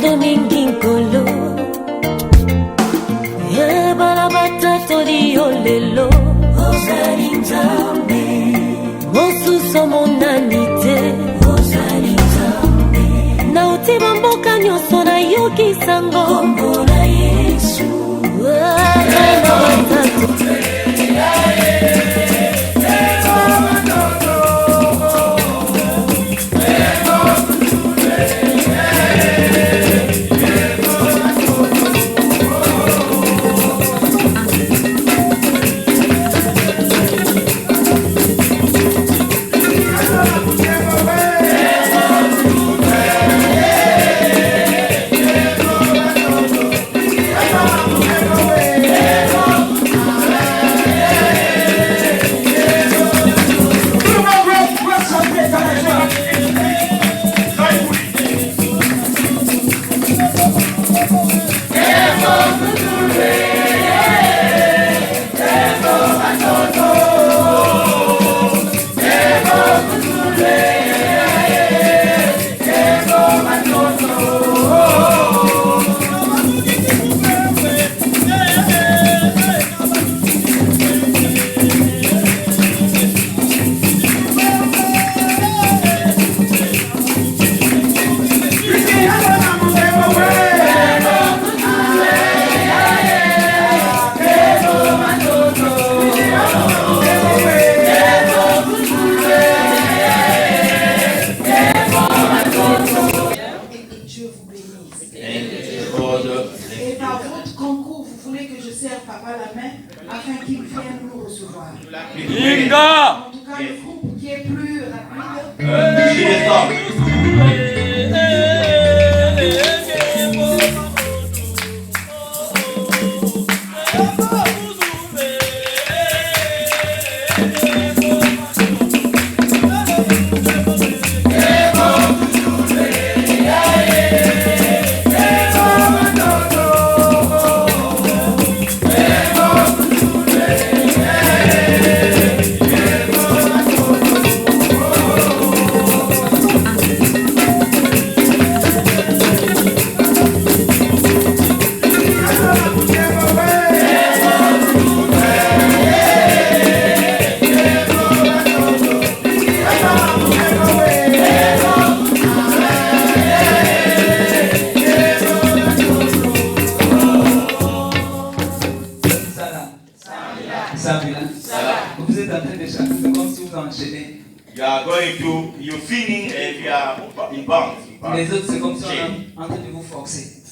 Santo Domingo Kolo Yebala batato di olelo Ozari Nzambe Mosu somonanite Ozari Nzambe Na utiba mboka nyoso na yoki sango Kombo na Yesu Yebala batato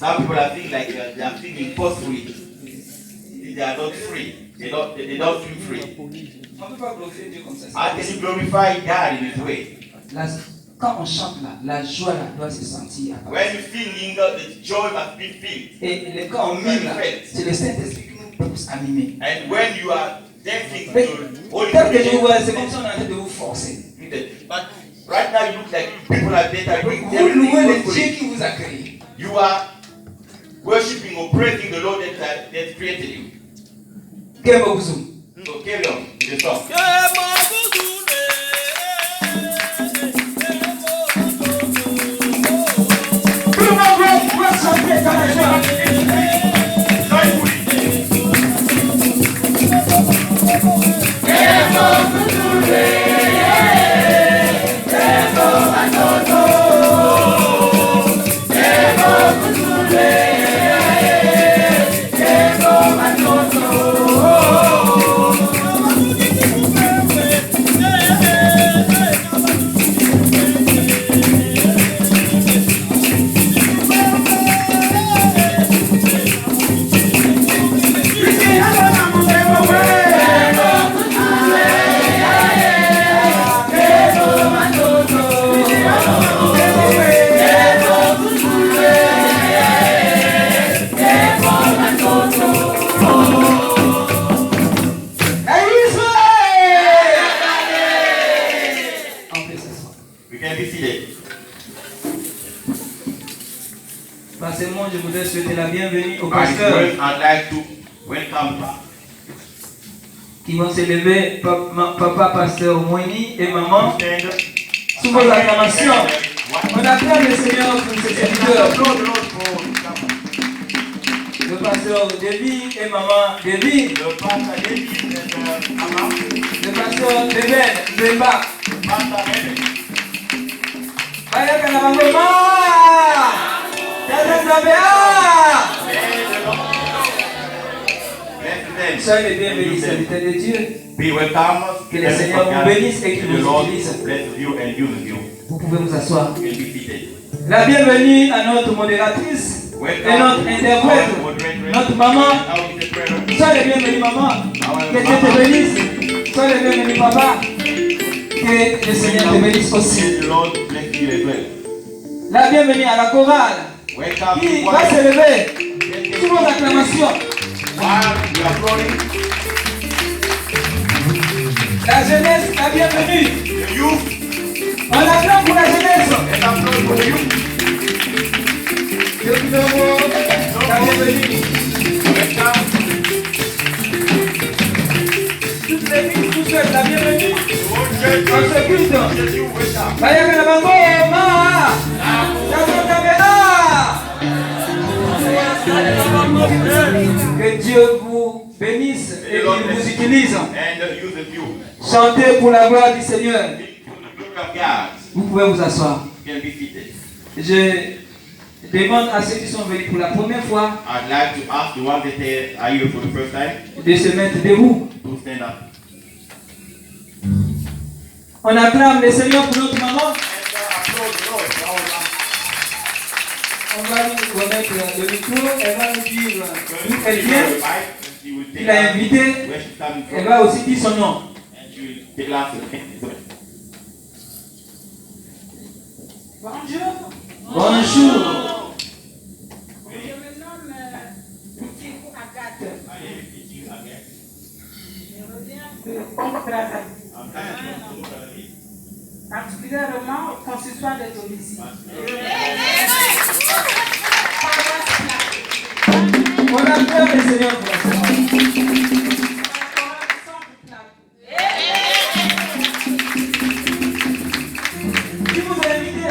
Some people are feeling like they are feeling forcefully. They are not free. They don't feel free. How can you glorify God in His way? Quand on chante là, la joie là doit se sentir. When you feel the joy must be felt. Et quand on mime là, c'est le Saint-Esprit qui nous pousse à mimer. And when you are dancing, c'est comme si on est en train de vous forcer. But right now you look like people are there. Vous louez le Dieu qui vous a créé. You are worshiping or praising the Lord that created you. So carry on with the song. Passez-moi, je voudrais souhaiter la bienvenue aux pasteurs qui vont s'élever, papa pasteur Moini et maman, sous vos acclamations. On acclame le Seigneur pour ses serviteurs. pasteur David et maman David. Le pasteur David et maman. Le pasteur Beben, Bemba. Pasteur Beben. Bayaka na mama. Soyez les bienvenus, serviteurs de Dieu. Be welcome. Que le Seigneur vous bénisse et qu'il vous utilise. Bless you and use you. Vous pouvez vous asseoir. You can be seated. La bienvenue à notre modératrice et notre interprète, notre maman. Soyez les bienvenus, maman. Que Dieu te bénisse. Soyez les bienvenus, papa. Que le Seigneur te bénisse aussi. La bienvenue à la chorale qui va se lever sous vos acclamations. La jeunesse, la bienvenue. On acclame pour la jeunesse. La bienvenue. Toutes les filles, tous ceux, la bienvenue. On se quitte. Bayaka na bango, ma. Que Dieu vous bénisse et qu'il vous utilise. Chantez pour la gloire du Seigneur. Vous pouvez vous asseoir. Je demande à ceux qui sont venus pour la première fois de se mettre debout. On acclame le Seigneur pour notre maman. On va lui remettre le micro, elle va nous dire d'où elle vient, il l'a invité, elle va aussi dire son nom. Bonjour. Bonjour. Je me nomme Tikou Agathe. Je reviens de Congo-Brazzaville. Particulièrement au consistoire de Tunisie. On acclame le Seigneur pour la Qui vous a invité?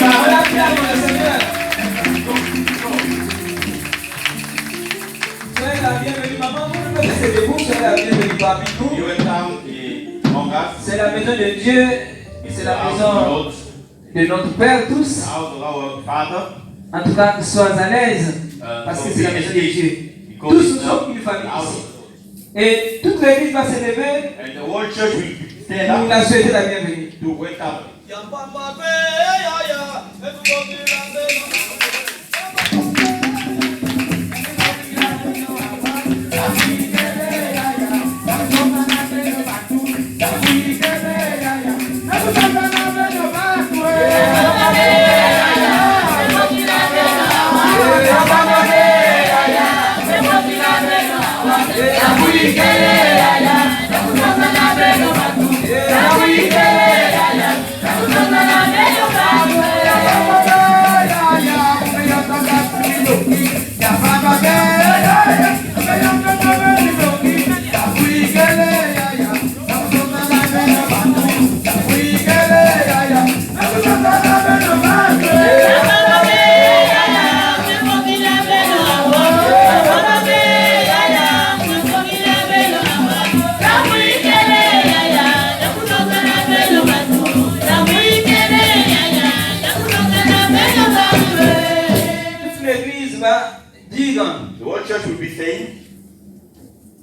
On acclame le Seigneur. Soyez la bienvenue, maman. Vous ne restez debout, soyez la bienvenue parmi nous. C'est la maison de Dieu, c'est la maison de notre Père tous. En tout cas, sois à l'aise, parce que c'est la maison de Dieu. Tous nous sommes une famille ici. Et toute l'église va se lever pour la souhaiter la bienvenue.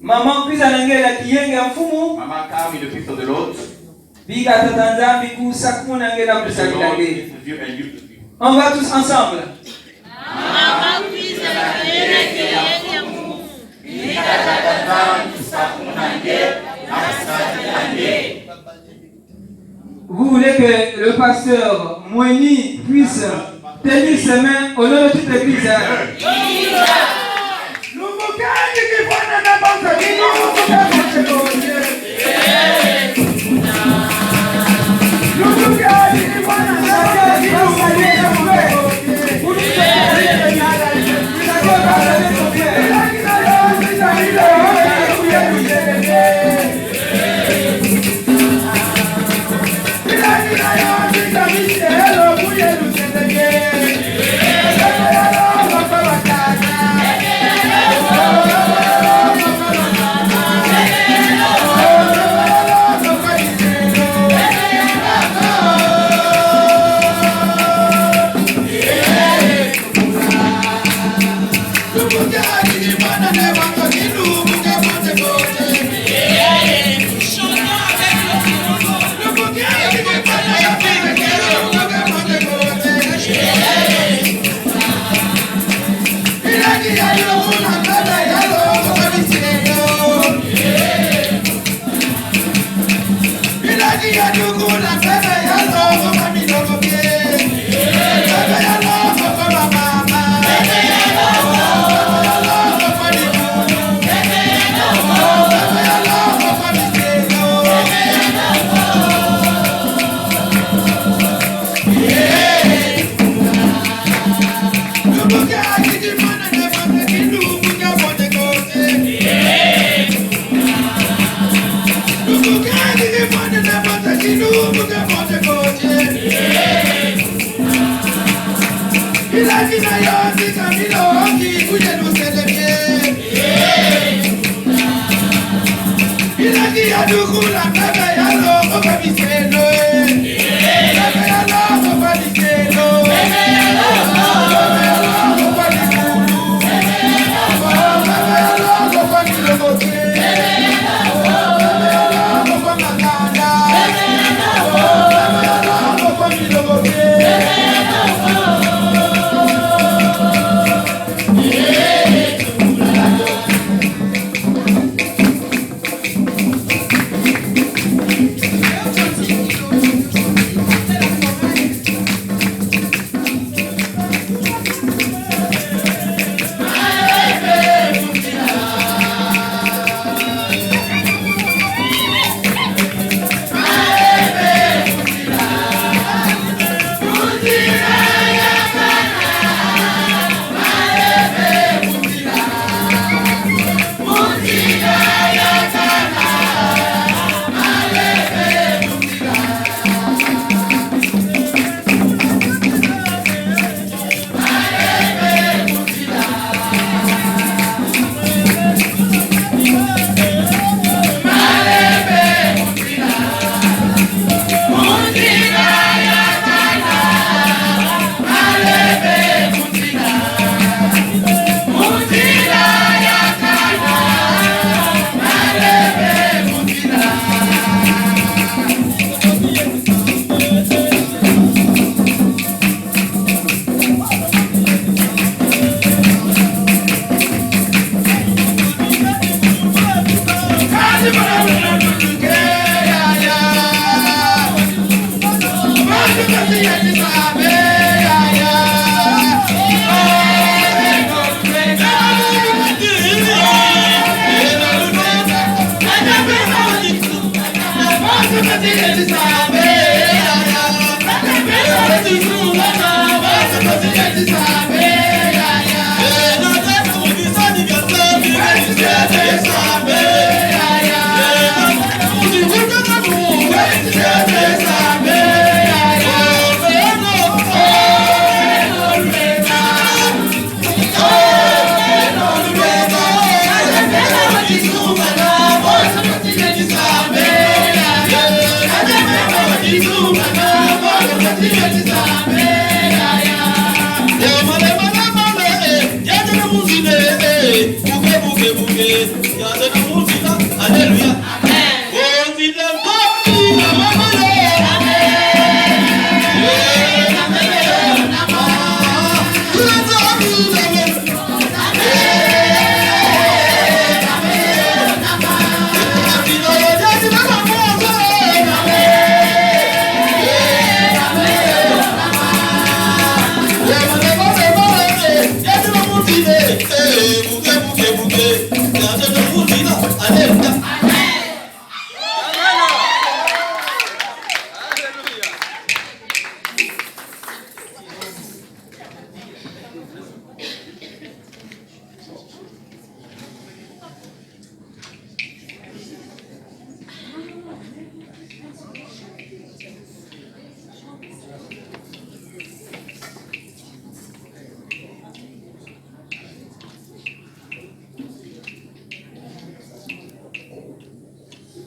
Maman puis anangela kiyenga mfumu. Mama come in the picture of the Lord. Biga tatanza biku sakuna ngela kusakilange. On va tous ensemble. Mama puis anangela kiyenga mfumu. Biga tatanza biku sakuna ngela. Vous voulez que le pasteur Moini puisse tenir ses mains au nom de toute l'église.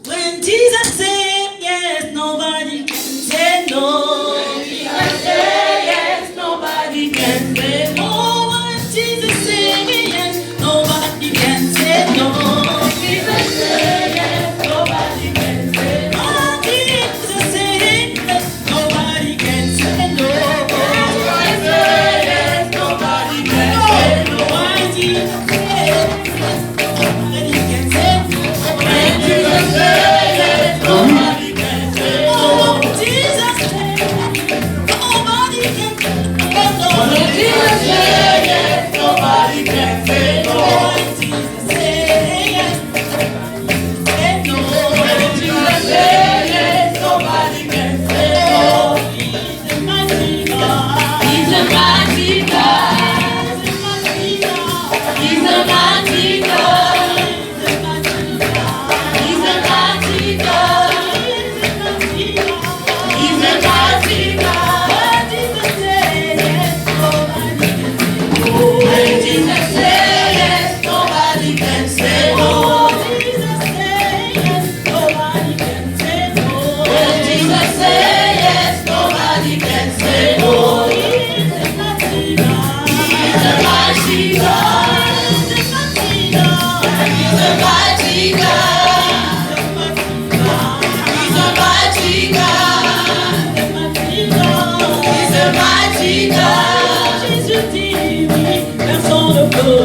When Jesus said yes, nobody can say no. When Jesus said yes, nobody can say no. When Jesus said yes, nobody can say no. When Jesus said yes, nobody can say no. When Jesus said yes, nobody can say no. When Jesus said yes, nobody can say no. When Jesus said yes, nobody can say no. When Jesus said yes, nobody can say no. Jesus said, nobody can say no. When Jesus said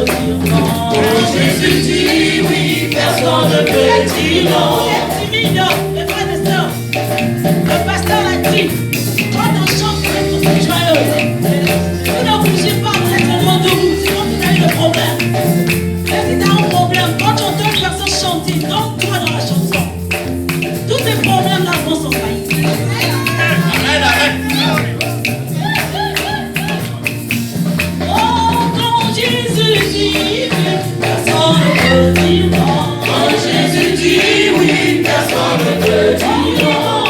dire non. Quand Jésus dit oui, personne ne peut dire non. Le frère et sœurs, le pasteur l'a dit, quand on chante, vous êtes tous joyeux. Vous ne bougez pas, vous êtes vraiment debout, sinon vous avez des problèmes. Mais si tu as un problème, quand tu entends une personne chanter, donc toi dans la chanson, tous tes problèmes là vont s'envahir. Oh, quand Jésus dit oui, personne ne peut dire non. Quand Jésus dit oui, personne ne peut dire non.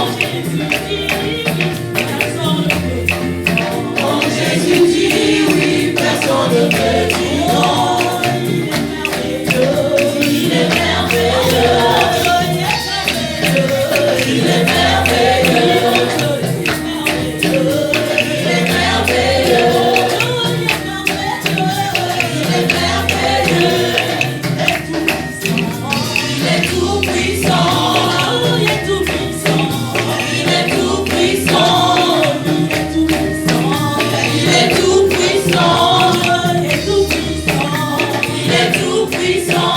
Quand Jésus dit oui, personne ne peut dire non. Il est merveilleux, il est merveilleux, il est merveilleux, il est merveilleux, il est tout puissant, il est tout puissant, il est tout puissant, il est tout puissant, il est tout puissant, il est tout puissant.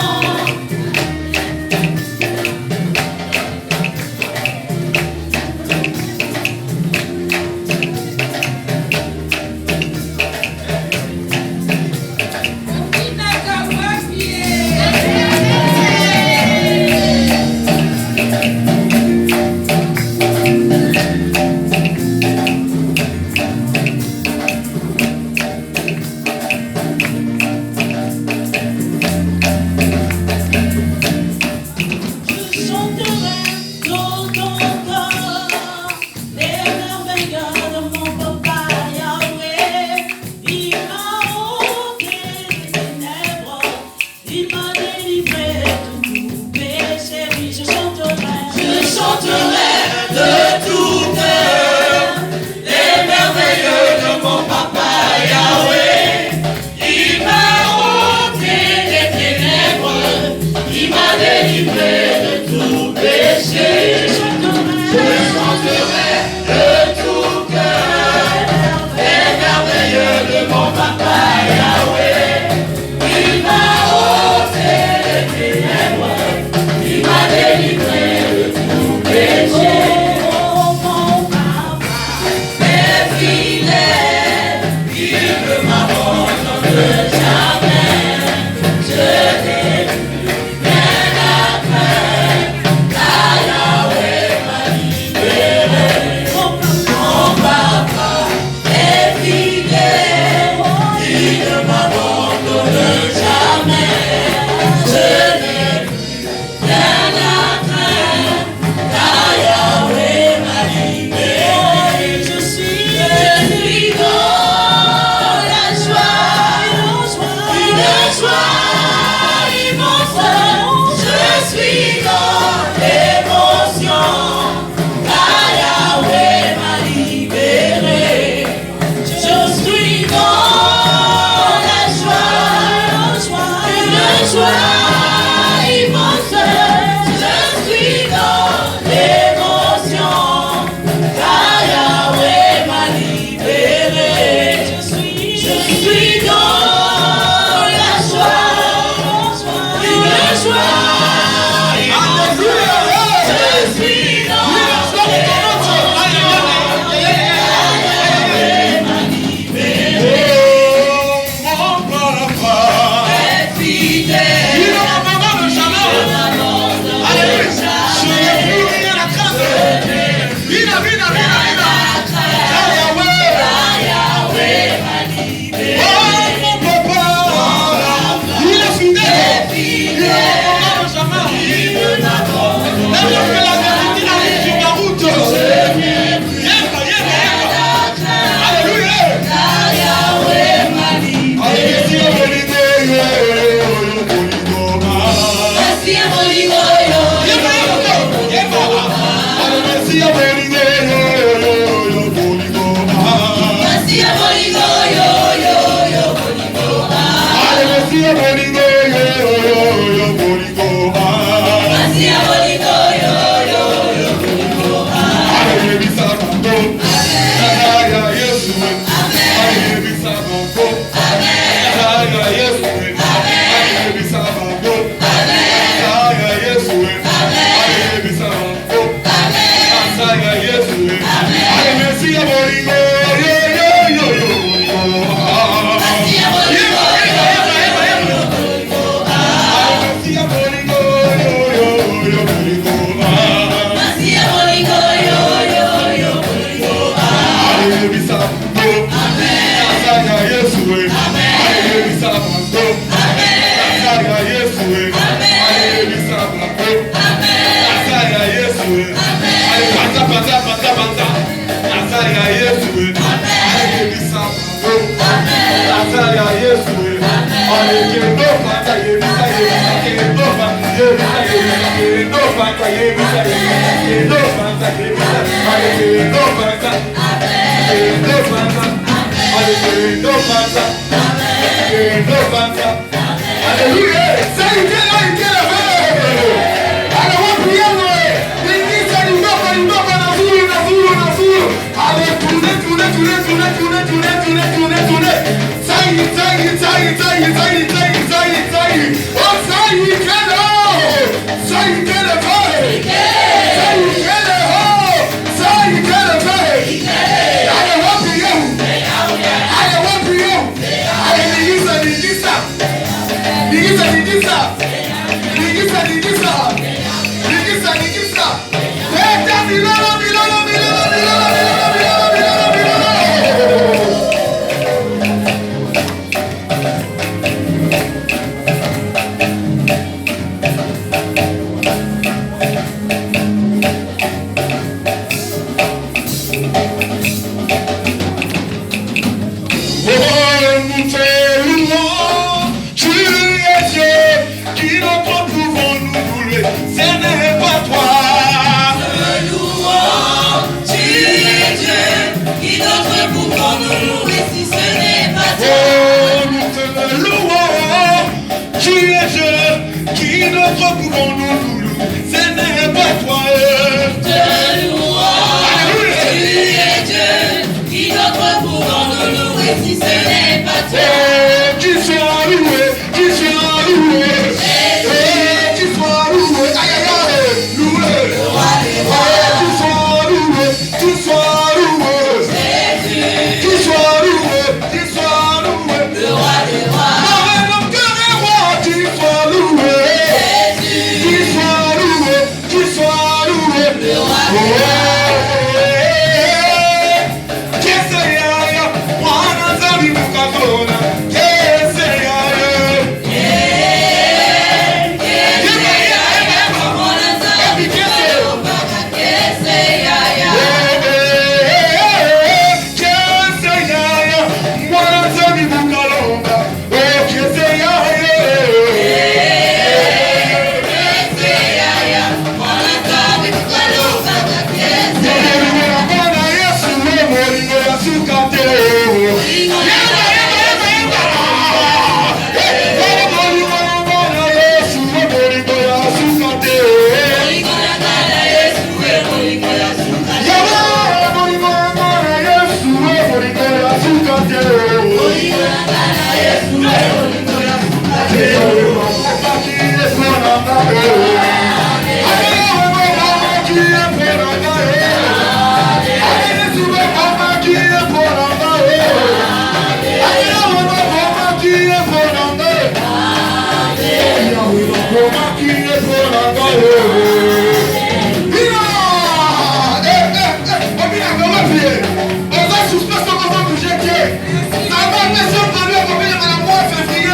Ça va, mais si on peut lui accompagner dans la mois février.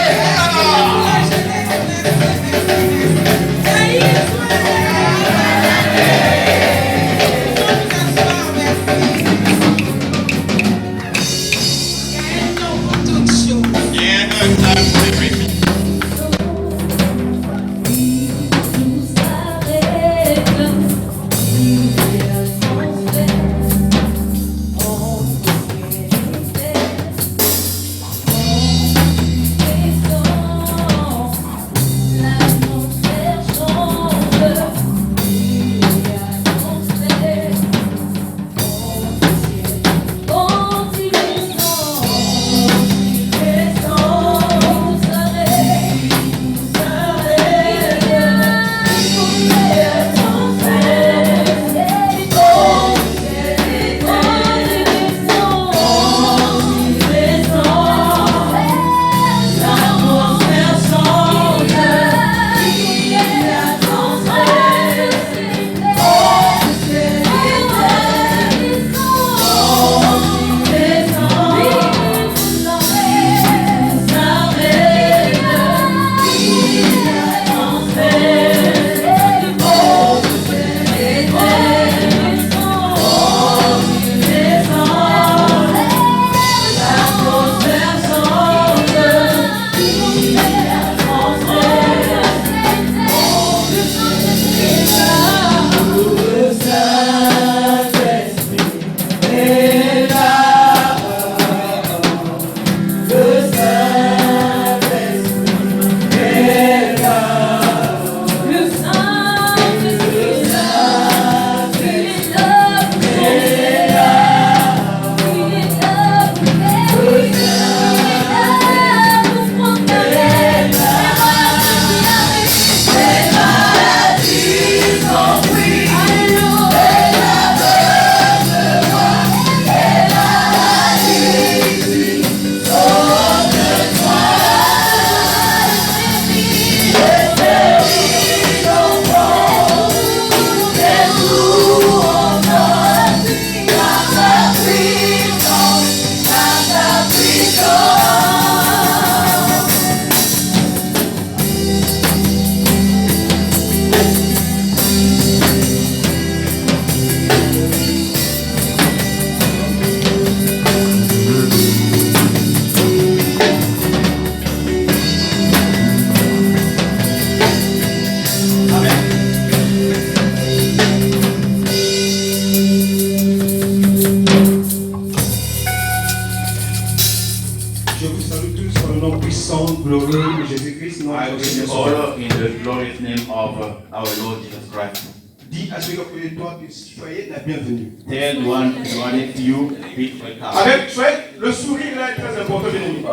nom puissant, glorieux de Jésus-Christ. I will honor in the glorious name of our Lord Jesus Christ. Dis à ceux qui ont côté de toi que soyez la bienvenue. Tell one next to you, be welcome. Avec, le sourire là est très important, bien aimé.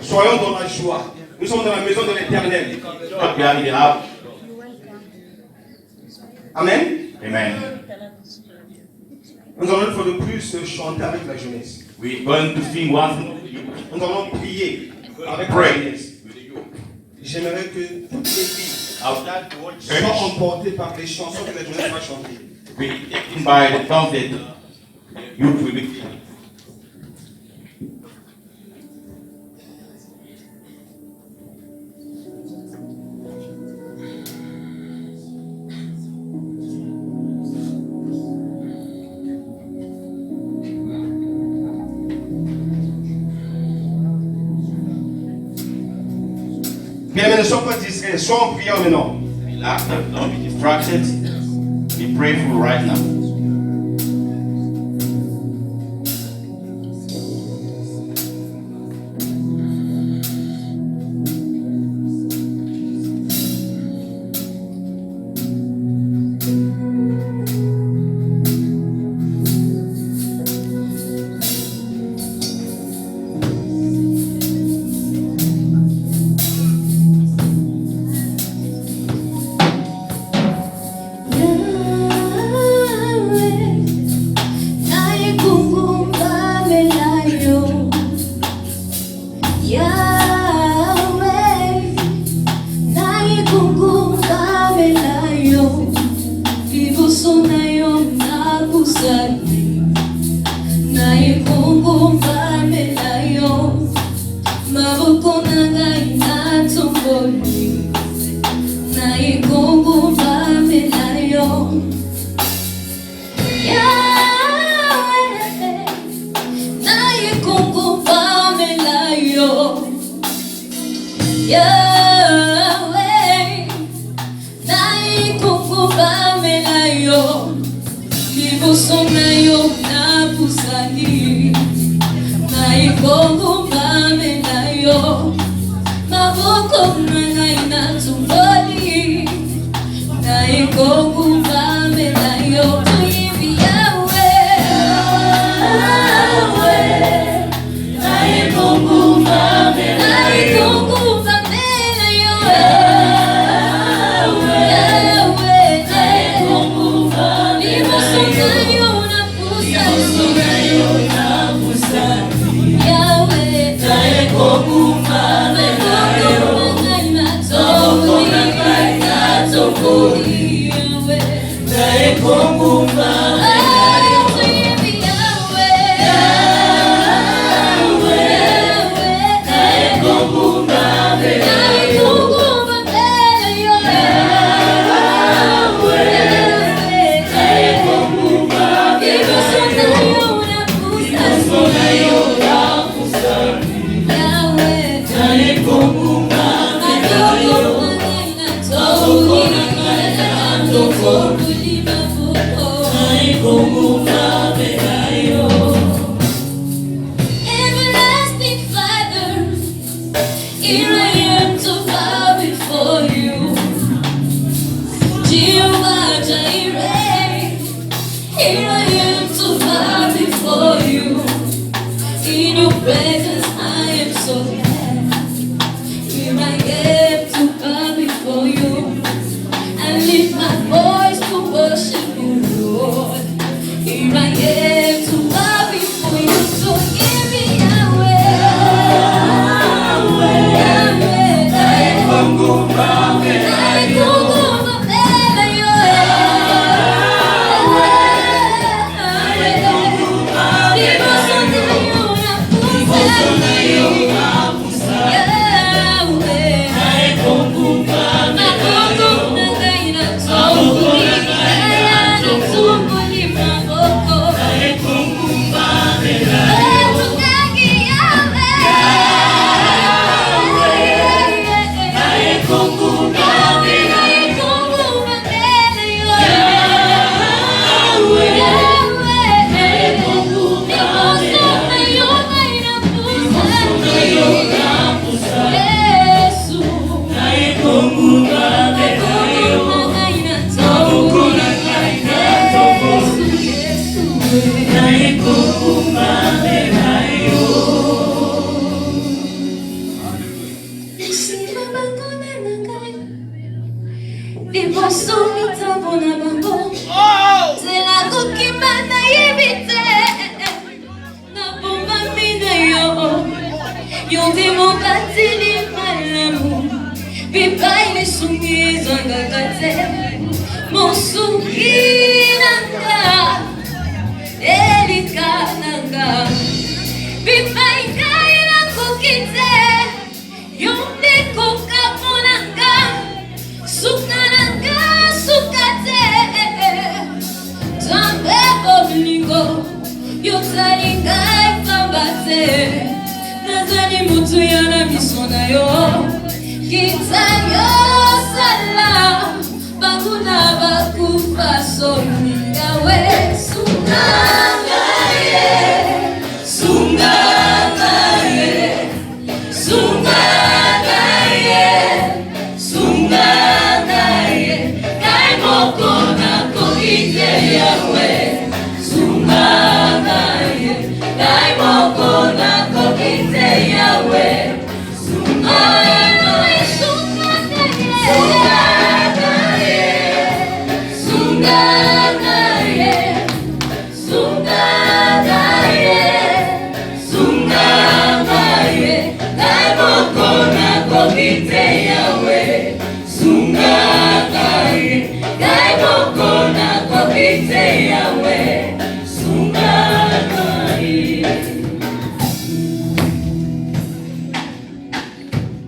Soyons dans la joie. Nous sommes dans la maison de l'Éternel. Amen. Amen. Nous allons une fois de plus chanter avec la jeunesse. We're going to sing once more. Nous allons prier avec la jeunesse. J'aimerais que toutes les vies soient emportées par les chansons que la jeunesse va chanter. Be taken by the songs that youth will be singing. Bien, mais ne sois pas distrait, sois en prière maintenant. Relax, don't be distracted. Be prayerful right now.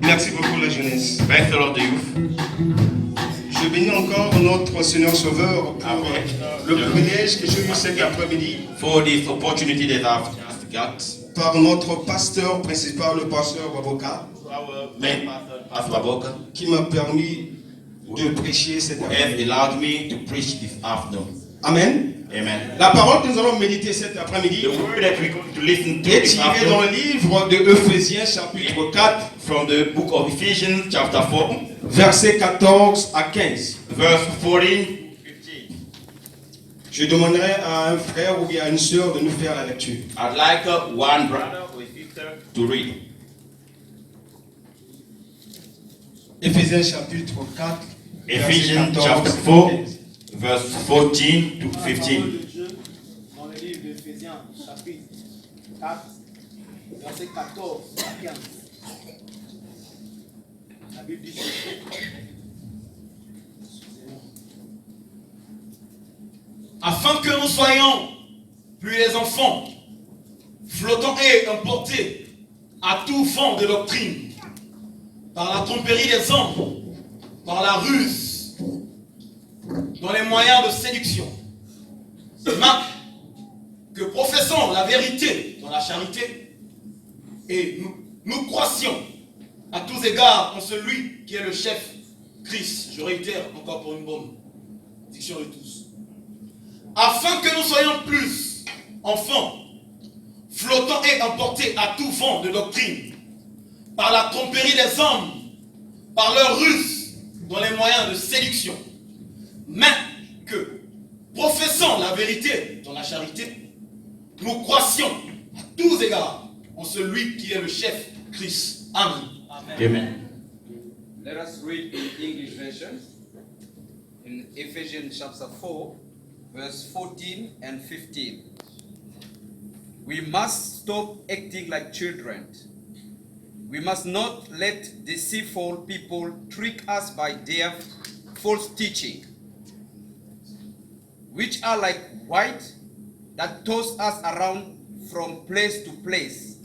Merci beaucoup la jeunesse. Thanks a lot the youth. Je bénis encore notre Seigneur Sauveur pour le privilège que j'ai eu cet après-midi For this opportunity that I've just got. par notre pasteur principal, le pasteur Baboka, Our main pastor, Pastor Baboka, qui m'a permis de prêcher cet has après-midi. allowed me to preach this afternoon. Amen. Amen. La parole que nous allons méditer cet après-midi The word that we're going to listen to est this tirée dans afternoon le livre de Ephésiens chapitre 4, from the book of Ephesians, chapter 4, versets 14 à 15. verse 14, 15. Je demanderai à un frère ou bien à une sœur de nous faire la lecture. I'd like one brother or a sister to read. Ephésiens chapitre 4, Ephesians versets 14 chapter à 4, 15. verse 14 to 15. Dans le livre d'Éphésiens, chapitre 4, verset 14 à 15. La Bible dit ceci. Afin que nous soyons plus les enfants, flottants et emportés à tout vent de doctrine, par la tromperie des hommes, par la ruse, dans les moyens de séduction. Mais que professons la vérité dans la charité, et nous croissions à tous égards en celui qui est le chef, Christ. Je réitère encore pour une bonne diction de tous. Afin que nous soyons plus enfants, flottants et emportés à tout vent de doctrine, par la tromperie des hommes, par leur ruse, dans les moyens de séduction, mais que, professant la vérité dans la charité, nous croissions à tous égards en celui qui est le chef, Christ. Amen. Amen. Let us read in English version in Ephesians chapter 4, verse 14 and 15. We must stop acting like children. We must not let deceitful people trick us by their false teaching, which are like white that toss us around from place to place.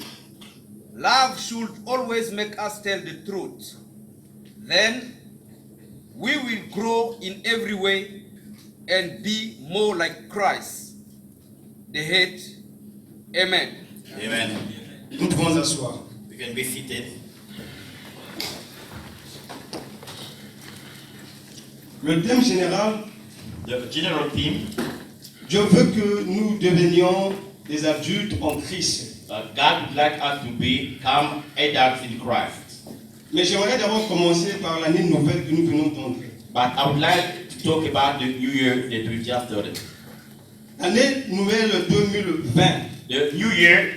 Love should always make us tell the truth. Then we will grow in every way and be more like Christ, the head. Amen. Amen. Nous pouvons asseoir. We can be seated. Le thème général, The general theme, Dieu veut que nous devenions des adultes en Christ. God would like us to become adults in Christ. Mais j'aimerais d'abord commencer par l'année nouvelle que nous venons d'entrer. But I would like to talk about the new year that we just started. L'année nouvelle 2020 The new year,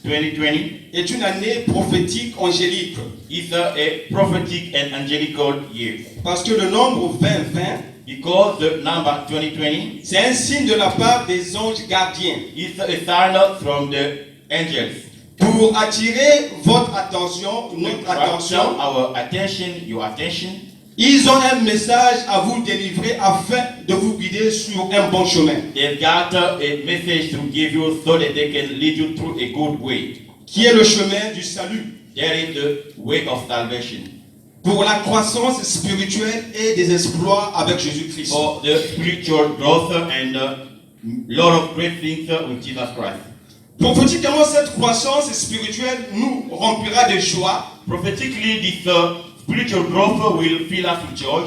2020, est une année prophétique angélique. is a prophetic and angelical year. Parce que le nombre 2020, Because the number 2020 c'est un signe de la part des anges gardiens. is a sign from the angels. Pour attirer votre attention, notre attention, Our attention, your attention. ils ont un message à vous délivrer afin de vous guider sur un bon chemin, They've got a message to give you so that they can lead you through a good way. qui est le chemin du salut, There is the way of salvation. pour la croissance spirituelle et des exploits avec Jésus-Christ. For the spiritual growth and a lot of great things with Jesus Christ. Prophétiquement, cette croissance spirituelle nous remplira de joie, Prophetically, this spiritual growth will fill us with joy,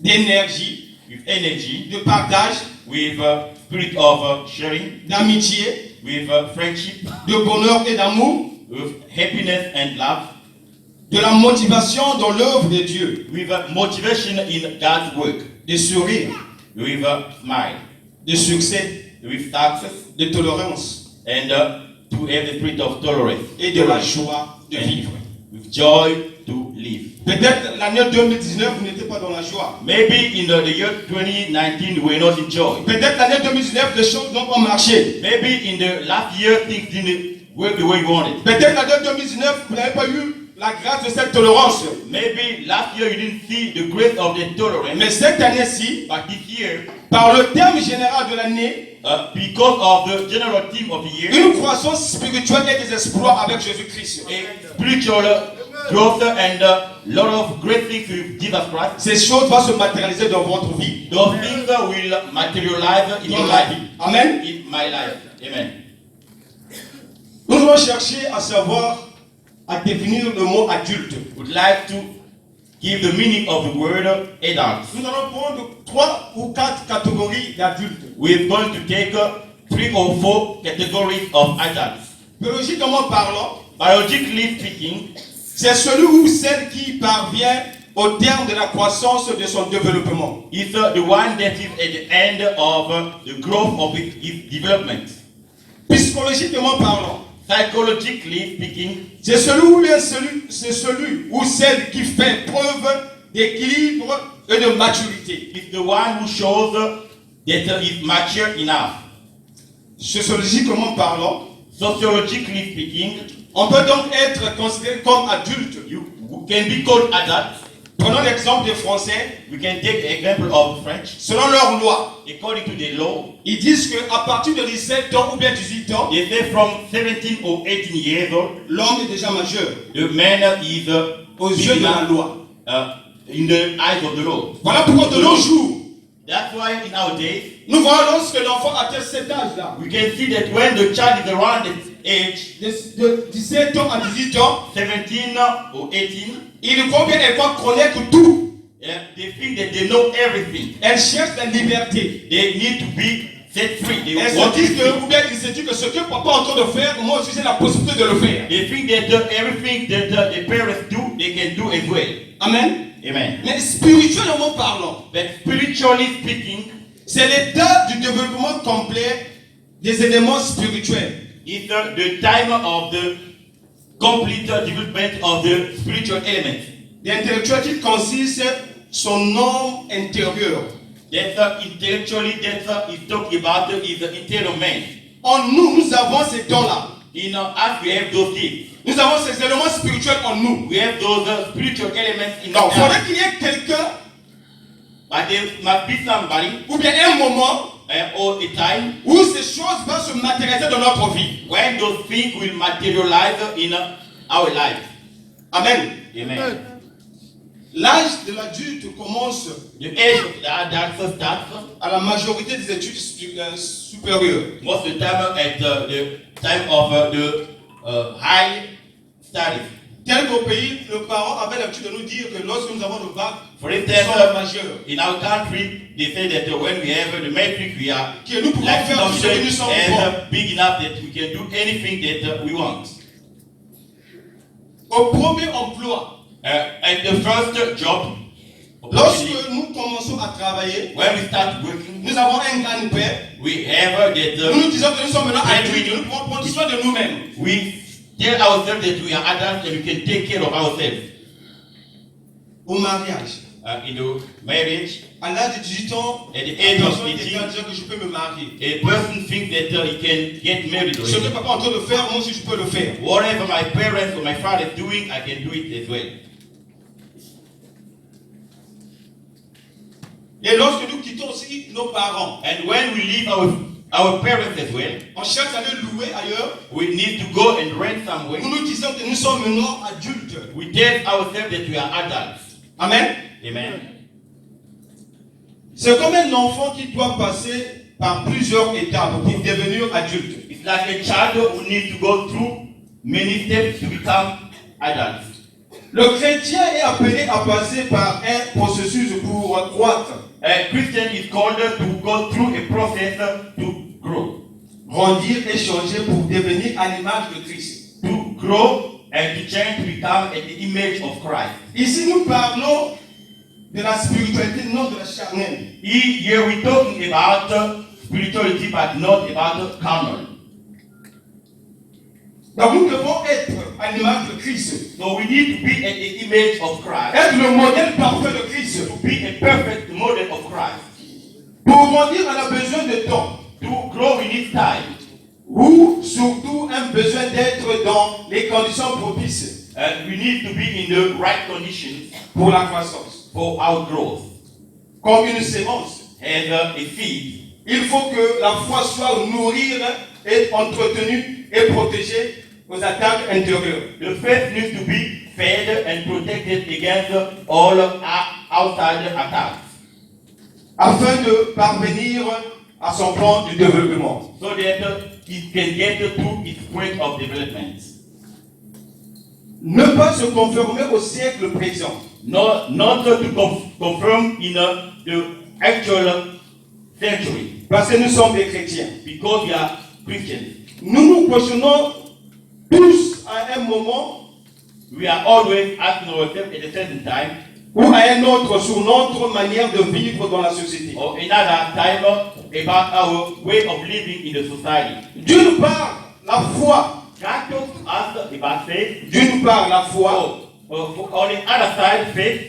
d'énergie, with energy, de partage, with spirit of sharing, d'amitié, with friendship, de bonheur et d'amour, with happiness and love, de la motivation dans l'œuvre de Dieu, with motivation in God's work, de sourire, with smile, de succès, with success, de tolérance and to have the spirit of tolerance, et de la joie de and vivre. with joy to live. Peut-être l'année 2019, vous n'étiez pas dans la joie. Maybe in the year 2019 we're not in joy. Peut-être l'année 2019, les choses n'ont pas marché. Maybe in the last year things didn't work the way you wanted. Peut-être l'année 2019, vous n'avez pas eu la grâce de cette tolérance. Maybe last year you didn't see the grace of the tolerance. Mais cette année-ci, But this year, par le terme général de l'année, because of the general theme of the year, une croissance spirituelle et des exploits avec Jésus-Christ. a spiritual growth and a lot of great things with Jesus Christ. Ces choses vont se matérialiser dans votre vie. Those things will materialize in your life, Amen. in my life. Amen. Nous allons chercher à savoir, à définir le mot adulte. Would like to give the meaning of the word adult. Nous allons prendre 3 ou 4 catégories d'adultes. We're going to take 3 or 4 categories of adults. Biologiquement parlant, Biologically speaking, c'est celui ou celle qui parvient au terme de la croissance de son développement. is the one that is at the end of the growth of his development. Psychologiquement parlant, Psychologically speaking, c'est celui ou celle qui fait preuve d'équilibre et de maturité. is the one who shows that is mature enough. Sociologiquement parlant, Sociologically speaking, on peut donc être considéré comme adulte. you can be called adult. Prenons l'exemple des Français. We can take the example of French. Selon leur loi, According to the law, ils disent qu'à partir de 17 ans ou bien 18 ans, they say from 17 or 18 years old, l'homme est déjà majeur the man is aux yeux de la loi. in the eyes of the law. Voilà pourquoi de nos jours, That's why in our days, nous voyons lorsque l'enfant atteint cet âge-là, we can see that when the child is around the age de 17 ans à 18 ans, 17 or 18, il croit bien qu'elle va connaître tout. they think that they know everything. Elle cherche la liberté. They need to be set free. They Elle want se to dit be que, free. ou bien ils se disent que ce que papa est en train de faire, moi aussi j'ai la possibilité de le faire. They think that everything that the parents do, they can do as well. Amen. Amen. Mais spirituellement parlant, But spiritually speaking, c'est l'état du développement complet des éléments spirituels. it's the time of the complete development of the spiritual elements. L'intellectuel qui consiste son homme intérieur. That's intellectually, that is talking about is the internal man. En nous, nous avons ces dons-là. In us, we have those things. Nous avons ces éléments spirituels en nous. We have those spiritual elements in Donc, il us. faudrait qu'il y ait quelqu'un, But there must be somebody ou bien un moment, or a time où ces choses vont se matérialiser dans notre vie. when those things will materialize in our life. Amen. Amen. L'âge de l'adulte commence The age of the adult starts à la majorité des études supérieures. most of the time at the time of the high studies. Tel qu'au pays, le parent avait l'habitude de nous dire que lorsque nous avons le bac, For nous instance, sommes majeurs. in our country, they say that when we have the matrix, we are Que nous pouvons like faire tout ce que nous sommes bons. and big enough that we can do anything that we want. Au premier emploi, At the first job, Lorsque nous commençons à travailler, when we start working, nous avons un gagne-pain. we have that Nous nous disons que nous sommes maintenant When adultes, we- nous pouvons prendre soin de nous-mêmes. we tell ourselves that we are adults and we can take care of ourselves. Au mariage, Marriage, à l'âge de 18 ans, at the une age of personne qui 18, va dire que je peux me marier. a person thinks that he can get married. Ce que papa est en train de faire, moi aussi je peux le faire. Whatever my parents or my father is doing, I can do it as well. Et lorsque nous quittons aussi nos parents, And when we leave our parents as well, on cherche à les louer ailleurs, we need to go and rent somewhere. nous nous disons que nous sommes maintenant adultes. We tell ourselves that we are adults. Amen. Amen. C'est comme un enfant qui doit passer par plusieurs étapes pour devenir adulte. It's like a child who needs to go through many steps to become adults. Le chrétien est appelé à passer par un processus pour croître, A Christian is called to go through a process to grow. grandir et changer pour devenir à l'image de Christ. To grow and to change to become at the image of Christ. Ici, nous parlons de la spiritualité, non de la charnelle. Here we're talking about spirituality, but not about carnal. Donc nous devons être à l'image de Christ. So we need to be at the image of Christ. Être le modèle parfait de Christ. To be a perfect model of Christ. Pour grandir, on a besoin de temps. To grow, we need time. Ou surtout un besoin d'être dans les conditions propices We need to be in the right conditions pour la croissance. for our growth. Comme une sémence. As a seed, Il faut que la foi soit nourrie et entretenue et protégée aux attaques intérieures. the faith needs to be fed and protected against all outside attacks, Afin de parvenir à son plan de développement. so that it can get to its point of development. Ne pas se conformer au siècle présent. Not to confirm in the actual century, Parce que nous sommes des chrétiens. because we are Christians. Nous nous questionnons tous à un moment We are always asking ourselves at a certain time ou à un autre sur notre manière de vivre dans la société. or another time about our way of living in the society. D'une part, la foi. God talks to us about faith. D'une part, la foi On the other side, faith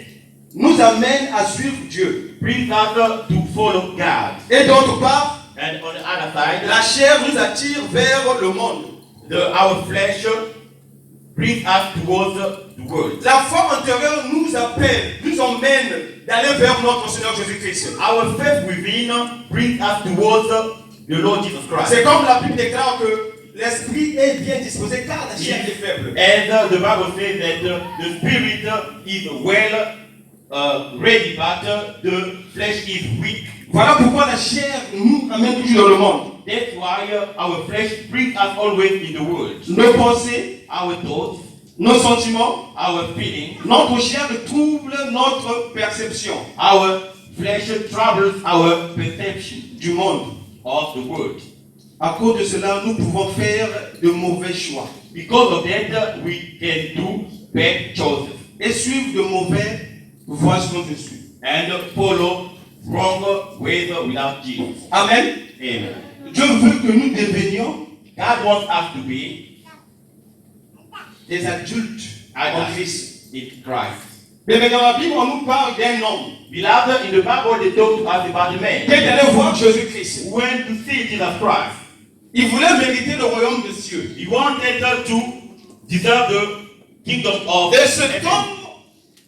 nous amène à suivre Dieu. brings us to follow God. Et d'autre part, And on the other side, la chair nous attire vers le monde. our flesh brings us towards the world. La foi antérieure nous appelle, nous emmène d'aller vers notre Seigneur Jésus-Christ. Our faith within brings us towards the Lord Jesus Christ. C'est comme la Bible déclare que l'esprit est bien disposé car la chair est faible. And the Bible says that the spirit is well ready, but the flesh is weak. Voilà pourquoi la chair nous amène toujours dans le monde. That's why our flesh brings us always in the world. Nos pensées, Our thoughts, nos sentiments, our feelings, notre chair trouble notre perception our flesh troubles our perception du monde. of the world. À cause de cela, nous pouvons faire de mauvais choix Because of that, we can do bad choices et suivre de mauvais voies dont je suis. and follow wrong ways without Jesus. Amen. Amen. Dieu veut que nous devenions God wants us to be des adultes en adults Christ. in Christ. Mais dans la Bible, on nous parle d'un homme Beloved, in the Bible, they talk to us about the man qui est allé voir Jésus-Christ. who went to see Jesus Christ. Il voulait mériter le royaume des cieux. He wanted to deserve the kingdom of Et cet heaven. homme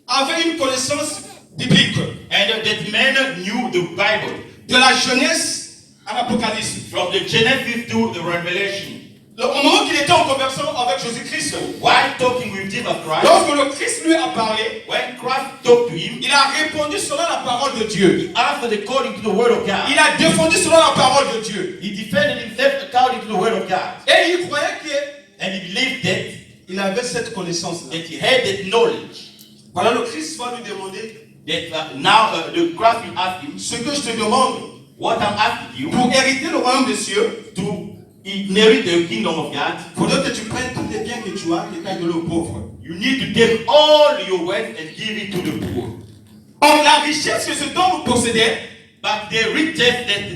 avait une connaissance biblique And that man knew the Bible de la Genèse à l'Apocalypse. from the Genesis to the Revelation. Au moment qu'il était en conversion avec Jésus-Christ, While talking with Jesus Christ, lorsque le Christ lui a parlé, when Christ talked to him, il a répondu selon la parole de Dieu. he answered according to the word of God. Il a défendu selon la parole de Dieu. He defended himself according to the word of God. Et il croyait And he believed that, qu'il avait cette connaissance-là. that he had that knowledge. Voilà, le Christ va lui demander That now the Christ will ask him, ce que je te demande what I'm asking you, pour hériter le royaume des cieux. to inherit the kingdom of God, Il faudrait que tu prennes tous les biens que tu as et que tu donnes aux pauvres. you need to take all your wealth and give it to the poor. Or, la richesse que cet homme possédait, But the riches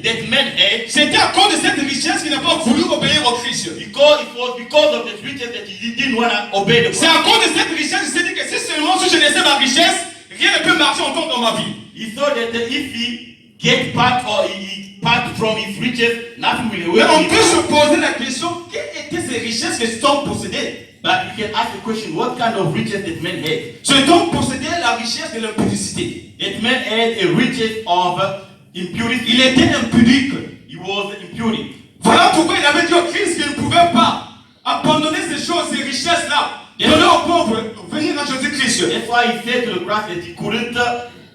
that man had, c'était à cause de cette richesse qu'il n'a pas voulu obéir au Christ. because it was because of the riches that he didn't want to obey the C'est à Christ. cause de cette richesse qu'il s'est dit que si seulement si je laissais ma richesse, rien ne peut marcher encore dans ma vie. He thought that if he get part or he part from his riches, nothing will Mais on work. peut se poser la question, quelles étaient ces richesses que cet homme possédait? But you can ask the question, what kind of riches that man had? Cet homme possédait la richesse de l'impudicité. That man had a riches of impurity. Il était impudique. He was impure. Voilà pourquoi il avait dit au Christ qu'il ne pouvait pas abandonner ces choses, ces richesses-là, donner aux pauvres, venir à Jésus-Christ. That's why he said to the Christ that he couldn't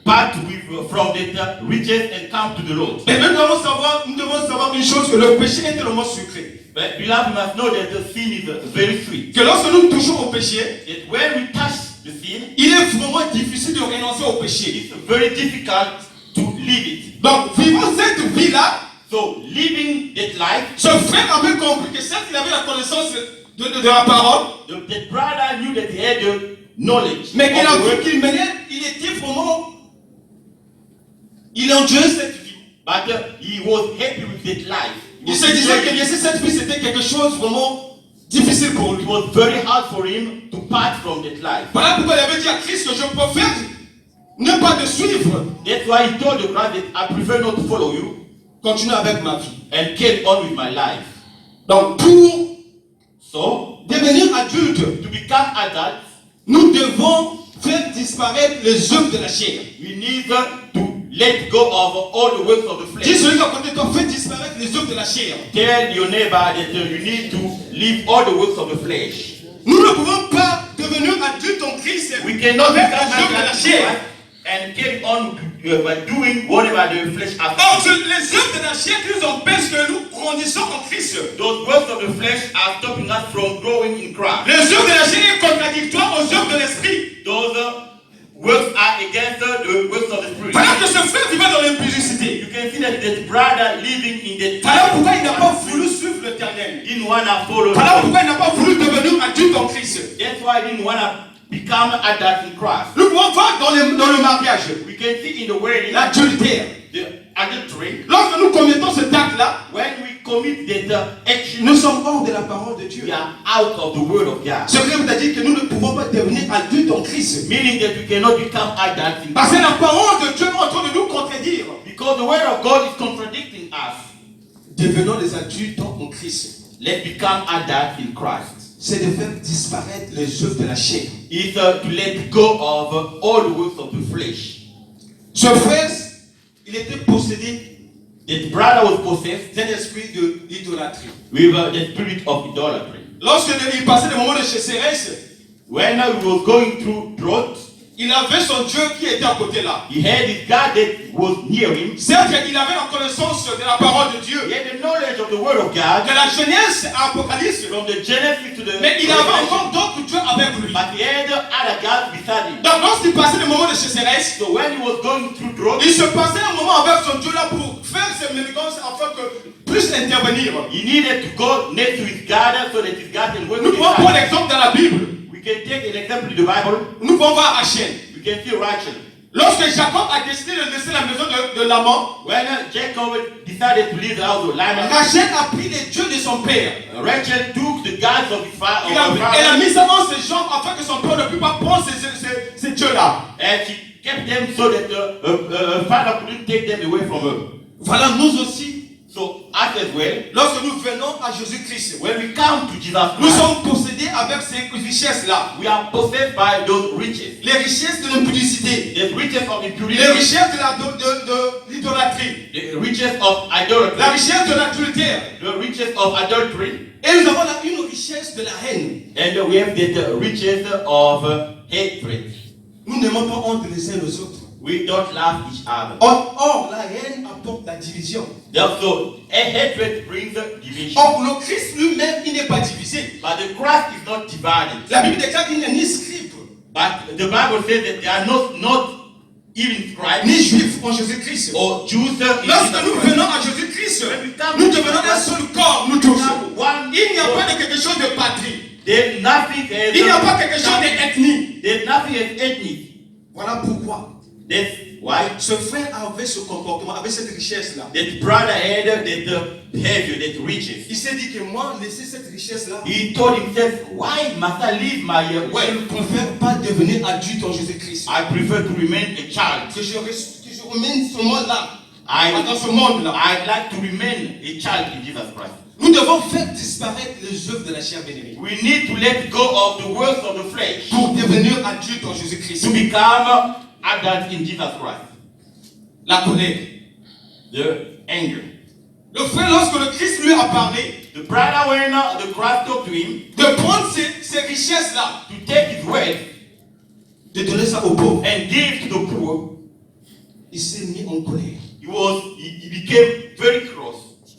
part with, from that riches and come to the Lord. Et nous devons savoir une chose, que le péché est tellement sucré. But beloved, must know that the sin is very sweet. Que lorsque nous touchons au péché, That when we touch the sin, il est vraiment difficile de renoncer au péché. it's very difficult to leave it. Donc, vivons cette vie-là. So living that life, Ce frère avait compris que certes il avait la connaissance de la parole, the brother knew that he had the knowledge. mais qu'il of a the vu word, qu'il menait, il était vraiment, il endurait cette vie. but he was happy with that life. Il se disait que laisser cette vie c'était quelque chose vraiment difficile pour lui. It was very hard for him to part from that life. Voilà pourquoi il avait dit à Christ que je préfère ne pas te suivre, That's why he told the Christ that I prefer not to follow you continuer avec ma vie. and carry on with my life. Donc pour So, devenir adulte, to become adults, nous devons faire disparaître les œuvres de la chair. we need to let go of all the works of the Dis flesh. celui qui est à côté de toi, fais disparaître les œuvres de la chair. Tell your neighbor that you need to leave all the works of the flesh. Nous ne pouvons pas devenir adultes en Christ We cannot avec become les œuvres de la adults chair. and carry on by doing whatever the flesh Or, asks. les œuvres de la chair qui nous empêchent que nous grandissons en Christ. Those works of the flesh are stopping us from growing in Christ. Les œuvres de la chair sont contradictoires aux œuvres de l'esprit. Those works are against the works of the spirit. Voilà que ce frère vivait dans l'impudicité. You can see that that brother living in the Voilà pourquoi il n'a pas voulu suivre l'éternel. didn't want to follow. Voilà pourquoi il n'a pas voulu devenir adulte en Christ. That's why he didn't want to become adult in Christ. Nous pouvons voir dans le mariage We can see in the wedding l'adultère. the adultery. Lorsque nous commettons cet acte-là, When we commit that action, nous sommes hors de la parole de Dieu. we are out of the word of God. Ce que vous a dit que nous ne pouvons pas devenir adultes en Christ. Meaning that we cannot become adults in Parce que Christ. la parole de Dieu est en train de nous contredire. Because the word of God is contradicting us. Devenons des adultes en Christ. Let's become adults in Christ. C'est de faire disparaître les œuvres de la chair. It's to let go of all the works of the flesh. Ce frère, il était possédé That brother was possessed d'un esprit de l'idolâtrie. with the spirit of idolatry. Lorsque il passait des moments de sécheresse, When he was going through drought, il avait son Dieu qui était à côté là. he had his God that was near him. Certes, il avait la connaissance de la parole de Dieu, He had the knowledge of the word of God de la Genèse à Apocalypse, from the Genesis to the mais il avait Revelation. encore d'autres dieux avec lui. But he had other gods beside him. Donc lorsqu'il passait des moments de sécheresse, So when he was going through drought, il se passait un moment avec son Dieu là pour faire ses manigances afin que puisse intervenir. he needed to go next to his God so that his God can work Nous with pouvons his prendre God. l'exemple dans la Bible. We can take an example in the Bible. Nous pouvons voir Rachel. We can see Rachel. Lorsque Jacob a décidé de laisser la maison de Laban, When Jacob decided to leave the house of Laban, Rachel a pris les dieux de son père. Rachel took the gods of his Elle a father mis ça dans ses jambes afin que son père ne puisse pas prendre ces dieux-là. and she kept them so that her father couldn't take them away from her. Voilà, nous aussi, So us as well, lorsque nous venons à Jésus-Christ, when we come to Jesus nous Christ, sommes possédés avec ces richesses-là. we are possessed by those riches. Les richesses de l'impudicité, The riches of impurity, les richesses de l'idolâtrie, the riches of idolatry, la richesse de l'adultère. the riches of adultery, Et nous avons là une richesse de la haine. and we have the riches of hatred. Nous n'aimons pas honte les uns les autres. We don't love each other. Or, la haine apporte la division. So, hatred brings division. Or, le Christ lui-même, il n'est pas divisé. But the Christ is not divided. La Bible déclare qu'il n'y a ni scribe, But the Bible says that there are not even scribes ni juif en Jésus-Christ. or Jews. Lorsque nous venons à Jésus-Christ, nous devenons un seul corps, nous tous. Il n'y a pas de quelque chose de patrie. There's nothing Il n'y a pas quelque chose d'ethnie. There's nothing as ethnic. Voilà pourquoi That's why Ce frère avait ce comportement, avait cette richesse-là. that brother had that behavior, that riches. Il s'est dit que moi, laisser cette richesse-là, He told himself, why must I leave my je wealth? ne préfère pas devenir adulte en Jésus-Christ. I prefer to remain a child. Que je remaine seulement là, dans ce I, monde-là. I'd like to remain a child in Jesus Christ. Nous devons faire disparaître les œuvres de la chair bénéfique We need to let go of the works of the flesh pour devenir adulte en Jésus-Christ. to become adult in Jesus Christ. La colère. The anger. Le frère, lorsque le Christ lui a parlé The brother, when the Christ talked to him, de prendre ces richesses-là, to take his wealth de donner ça aux pauvres, and give to the poor, il s'est mis en colère. he became very cross,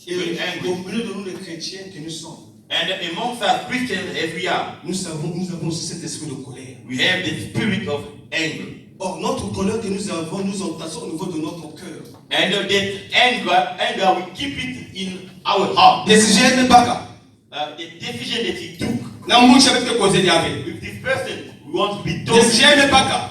Et very au angry. milieu de nous, les chrétiens que nous sommes, And amongst us Christians as we are, nous avons aussi cet esprit de colère. we have the spirit of anger. Or, notre colère que nous avons, nous entassons au niveau de notre cœur. And that anger, we keep it in our heart. Décision n'est pas qu'à. The decision that he took N'amouche avec le côté d'Yahvé. with this person, we want to be told Décision n'est pas qu'à.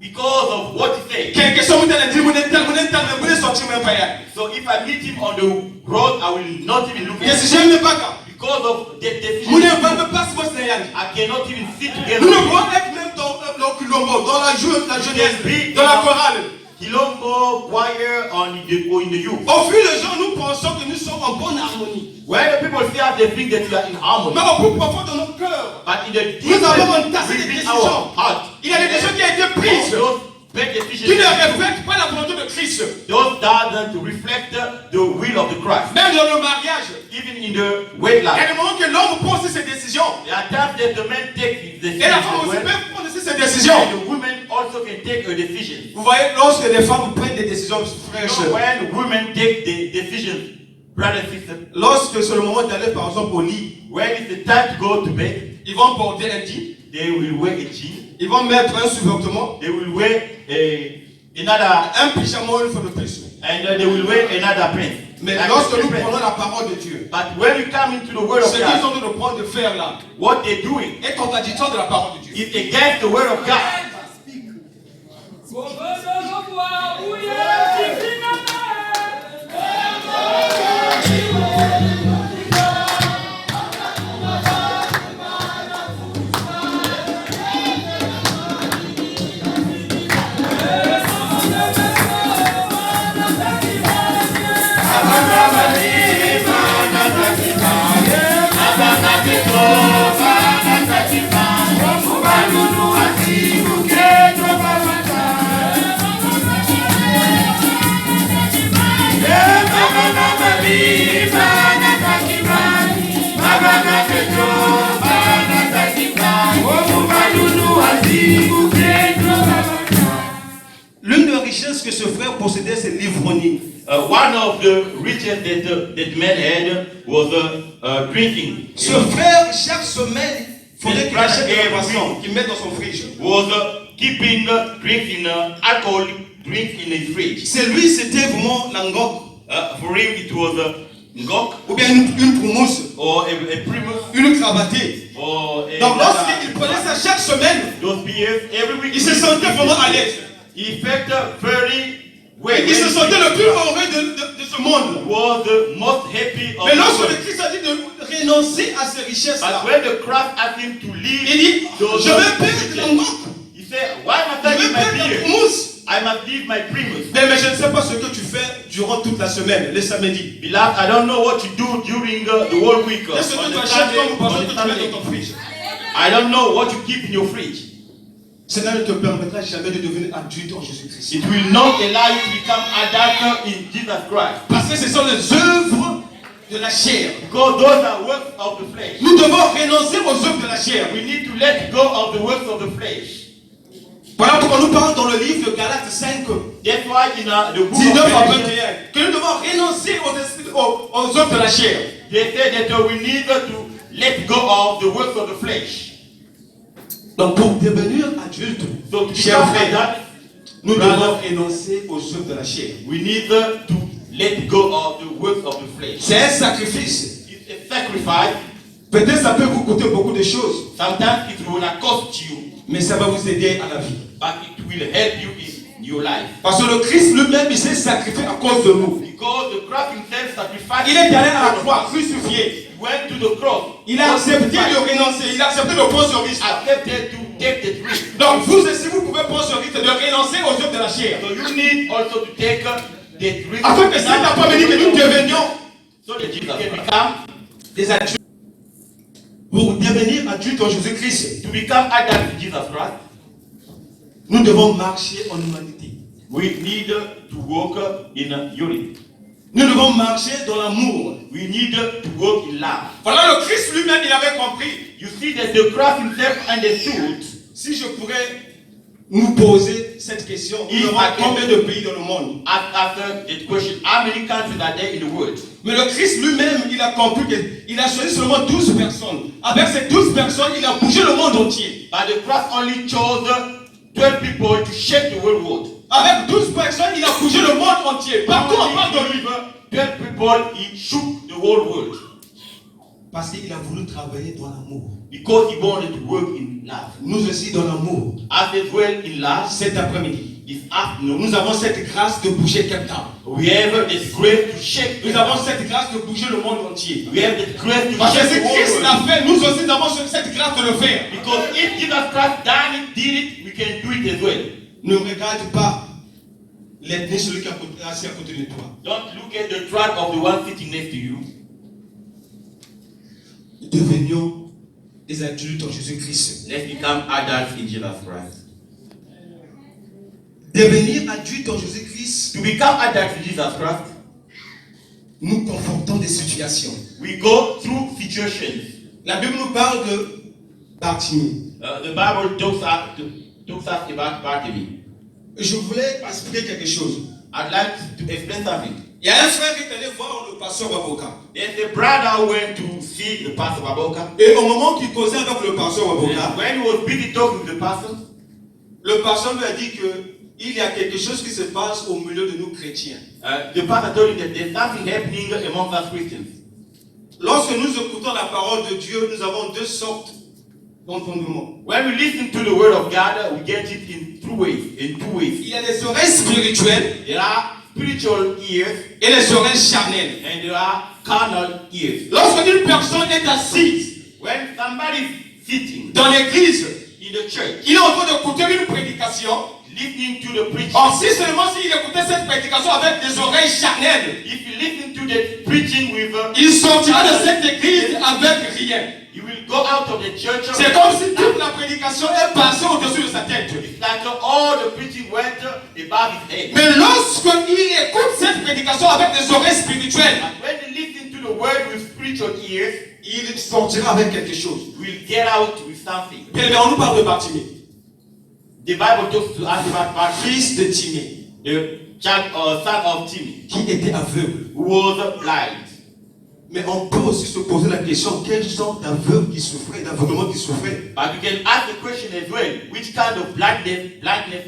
because of what he said. Quelque chose me dit, vous ne sortir même pas hier. So if I meet him on the road, I will not even look at him Décision n'est pas qu'à. because of that Vous ne decision. pouvez pas se poser derrière. I cannot even sit Nous together. ne pouvons être même dans Kilombo, dans la jeunesse, dans la chorale. Kilombo, choir, or in the youth. Au fil des jours, nous pensons que nous sommes en bonne harmonie. Where the people say they think that we are in harmony. Mais au plus profond de nos cœurs, But in the nous avons deep entassé des within décisions. our heart, Il y a des décisions qui ont été prises those bad qui decisions, ne reflètent pas la volonté de Christ. those doesn't reflect the will of the Christ. Même dans le mariage, Even in the il y wedlock, a des moments que l'homme prend aussi ses décisions. there are times that the man takes his Et decision la femme as aussi well, peut prendre aussi ses décisions. and the woman also can take a decision. Vous voyez, lorsque les femmes prennent des décisions, frères et So sœurs, when women take the decision, brother and sister, lorsque c'est le moment d'aller par exemple au lit, when it's the time to go to bed, ils vont porter un jean, they will wear a jean, ils vont mettre un sous-vêtement, they will wear another, un pyjama une fois de plus. and they will wear another pants. Mais Like lorsque a nous pants. prenons la parole de Dieu, But when you come into the word of ce qu'ils God, ont de prendre de faire là what they're doing est contradictoire de la parole de Dieu. is against the word of God. L'une des richesses que ce frère possédait, c'est l'ivrognie. One of the riches that man had was drinking. Ce frère, chaque semaine, il faudrait qu'il achète de la boisson, qu'il mette dans son frigo. Was keeping drinking alcohol drinks in his fridge. C'est lui, c'était vraiment la ngok, For him, it was ngok ou bien une promousse, or a primus une cravatée. or a Donc lorsqu'il prenait ça chaque semaine, those beers every week. il se sentait vraiment à l'aise. He felt very well. Il se sentait le plus heureux de ce monde. Was the most happy of Mais the lorsque le world. Christ a dit de renoncer à ces richesses-là, But when the Christ asked him to leave, il dit, those je vais riches, perdre mon ngok, he said, "Why must je I vais leave my perdre la beer? promousse. I must leave my primus." Mais je ne sais pas ce que tu fais durant toute la semaine, les samedis. Beloved, I don't know what you do during the whole week. Qu'est-ce que On tu the achètes Sunday, comme boisson on que the tu mets Sunday. dans ton frigo? I don't know what you keep in your fridge. Cela ne te permettra jamais de devenir adulte en Jésus-Christ. It will not allow you to become adult in Jesus Christ. Parce que ce sont les œuvres de la chair. Because those are works of the flesh. Nous devons renoncer aux œuvres de la chair. We need to let go of the works of the flesh. Voilà pourquoi nous parlons dans le livre de Galates 5, That's why in the book 19 à of 21, Galatians, que nous devons renoncer aux œuvres de la chair. they said that we need to let go of the works of the flesh. Donc pour devenir adulte, So to chers become frères, adult, nous devons brothers, renoncer aux œuvres de la chair. we need to let go of the works of the flesh. C'est un sacrifice. It's a sacrifice. Peut-être ça peut vous coûter beaucoup de choses, Sometimes it will cost you, mais ça va vous aider à la vie. but it will help you in your life. Parce que le Christ lui-même, il s'est sacrifié à cause de nous. Because the Christ himself sacrificed. Il est allé à la croix, crucifié. He went to the cross. Il a accepté de renoncer. Il a accepté de prendre ce risque. Accepted to take the risk. Donc vous aussi, vous pouvez prendre ce risque de renoncer aux œuvres de la chair. So you need also to take the risk. Afin que cet après-midi, que nous devenions so that you can become des adultes. Pour devenir adultes en Jésus-Christ, to become adults in Jesus Christ. nous devons marcher en humanité. We need to walk in unity. Nous devons marcher dans l'amour. We need to walk in love. Voilà, le Christ lui-même, il avait compris. You see that the Christ himself understood. Si je pourrais nous poser cette question, nous avons combien de pays dans le monde? After the question, how many countries are there in the world? Mais le Christ lui-même, il a compris qu'il a choisi seulement 12 personnes. Avec ces 12 personnes, il a bougé le monde entier. But the Christ only chose 12 people to shake the whole world. Avec 12 personnes, il a bougé le monde entier. Partout en parle de lui. 12 people, he shook the whole world. Parce qu'il a voulu travailler dans l'amour. Because he wanted to work in love. Nous aussi dans l'amour. As well in love, Cet après-midi, this afternoon, nous avons cette grâce de bouger quelqu'un. we have this grace to shake. Nous avons cette grâce de bouger le monde entier. We have the grace to Parce que shake si the whole Christ l'a world. fait, nous aussi avons cette grâce de le faire. Because if Jesus Christ done it, did it, we can do it as well. Ne regarde pas l'ethnie, celui qui est assis à côté de toi. Don't look at the tribe of the one sitting next to you. Devenions des adultes en Jésus-Christ. Let's become adults in Jesus Christ. Devenir adulte en Jésus-Christ, To become adults in Jesus Christ, nous confrontons des situations. we go through situations. La Bible nous parle de Bartimée. The Bible talks us about Bartimaeus. Je voulais expliquer quelque chose. I'd like to explain something. Il y a un frère qui est allé voir le pasteur Waboka. There's a brother who went to see the pastor Waboka. Et au moment qu'il causait avec le pasteur Waboka, And when he was busy talking with the pastor, le pasteur lui a dit qu'il y a quelque chose qui se passe au milieu de nous chrétiens. the pastor told him that there's something happening among us Christians. Lorsque nous écoutons la parole de Dieu, nous avons deux sortes d'entendement. When we listen to the word of God, we get it in two ways. Il y a les oreilles spirituelles There are spiritual ears et les oreilles charnelles. and there are carnal ears. Lorsque une personne est assise When somebody is sitting dans l'église, in the church, il est en train d'écouter une prédication. listening to the preaching, Or si seulement s'il écoutait cette prédication avec des oreilles charnelles, if you listen to the preaching with, il sortira de cette église avec rien. you will go out of the church. C'est comme si toute la prédication est passée au-dessus de sa tête. It's like all the preaching went above his head. Mais lorsqu'il écoute cette prédication avec des oreilles spirituelles, But when you listen to the word with spiritual ears, il sortira avec quelque chose. you will get out with something. Bien, mais on nous parle de Bartimée, The Bible talks to us about Bartimaeus, fils de Timée, the child or son of Timmy, qui était aveugle. who was blind. Mais on peut aussi se poser la question, quel genre d'aveugle qui souffrait, d'aveuglement qui souffrait? But you can ask the question as well, which kind of blindness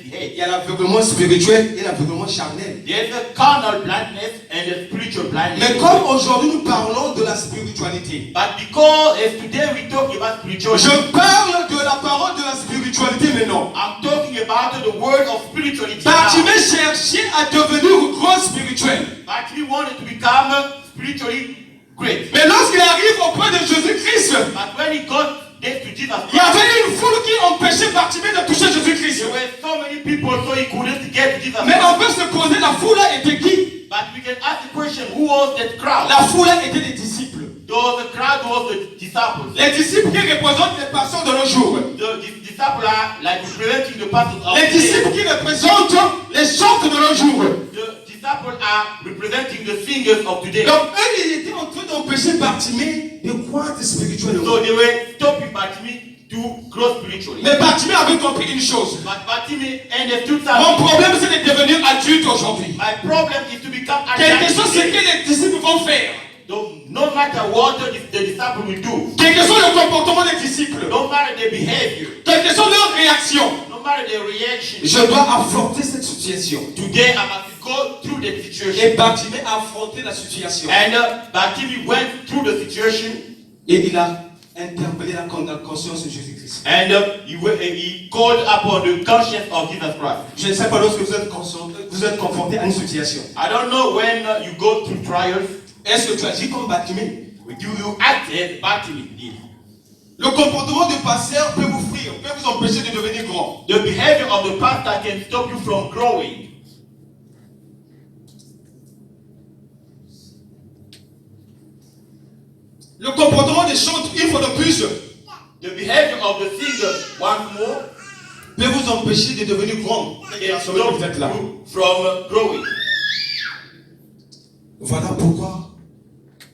he had. Il y a l'aveuglement spirituel et l'aveuglement charnel. There's a carnal blindness and a spiritual blindness. Mais comme aujourd'hui nous parlons de la spiritualité, But because as today we talk about spirituality, je parle de la parole de la spiritualité maintenant. I'm talking about the word of spirituality. Bartimée cherchait à devenir gros spirituel. But he wanted to become spiritually great. Mais lorsqu'il arrive auprès de Jésus-Christ, But when he got there to Jesus il y Christ, avait une foule qui empêchait Bartimée de toucher Jésus-Christ. there were so many people so he couldn't get to Jesus Mais on Christ. peut se poser, la foule était qui? But we can ask the question, who was that crowd? La foule était des disciples. The crowd was the disciples. Les disciples qui représentent les pasteurs de nos jours. The disciples are like representing the pastors of Les today. disciples qui représentent les chantres de nos jours. The disciples are representing the singers of today. Donc eux, ils étaient en train d'empêcher Bartimée de croître spirituellement. So they were stopping Bartimaeus to grow spiritually. Mais Bartimée avait compris une chose. But Bartimaeus understood Mon something. problème, c'est de devenir adulte aujourd'hui. My problem is to become Quelque chose, c'est adult. que les disciples vont faire. No matter what the disciple will do, Quel que soit le comportement des disciples, no matter their behavior, quelle que soit leur réaction, no matter their reaction, je dois affronter cette situation. today I must go through the Et situation. Bartimée a affronté la situation. And Bartimaeus went through the situation Et il a interpeller la conscience de Jésus-Christ. And he called upon the conscience of Jesus Christ. Je ne sais pas lorsque vous êtes confronté à une situation. I don't know when you go through trials, Est-ce que tu agis comme Bartimée? do you act as Bartimaeus did? Le comportement du pasteur peut vous fuir, peut vous empêcher de devenir grand. The behavior of the pastor can stop you from growing. Le comportement des chantres, une fois de plus, The behavior of the singer, once more, peut vous empêcher de devenir grand. can stop you from growing. Voilà pourquoi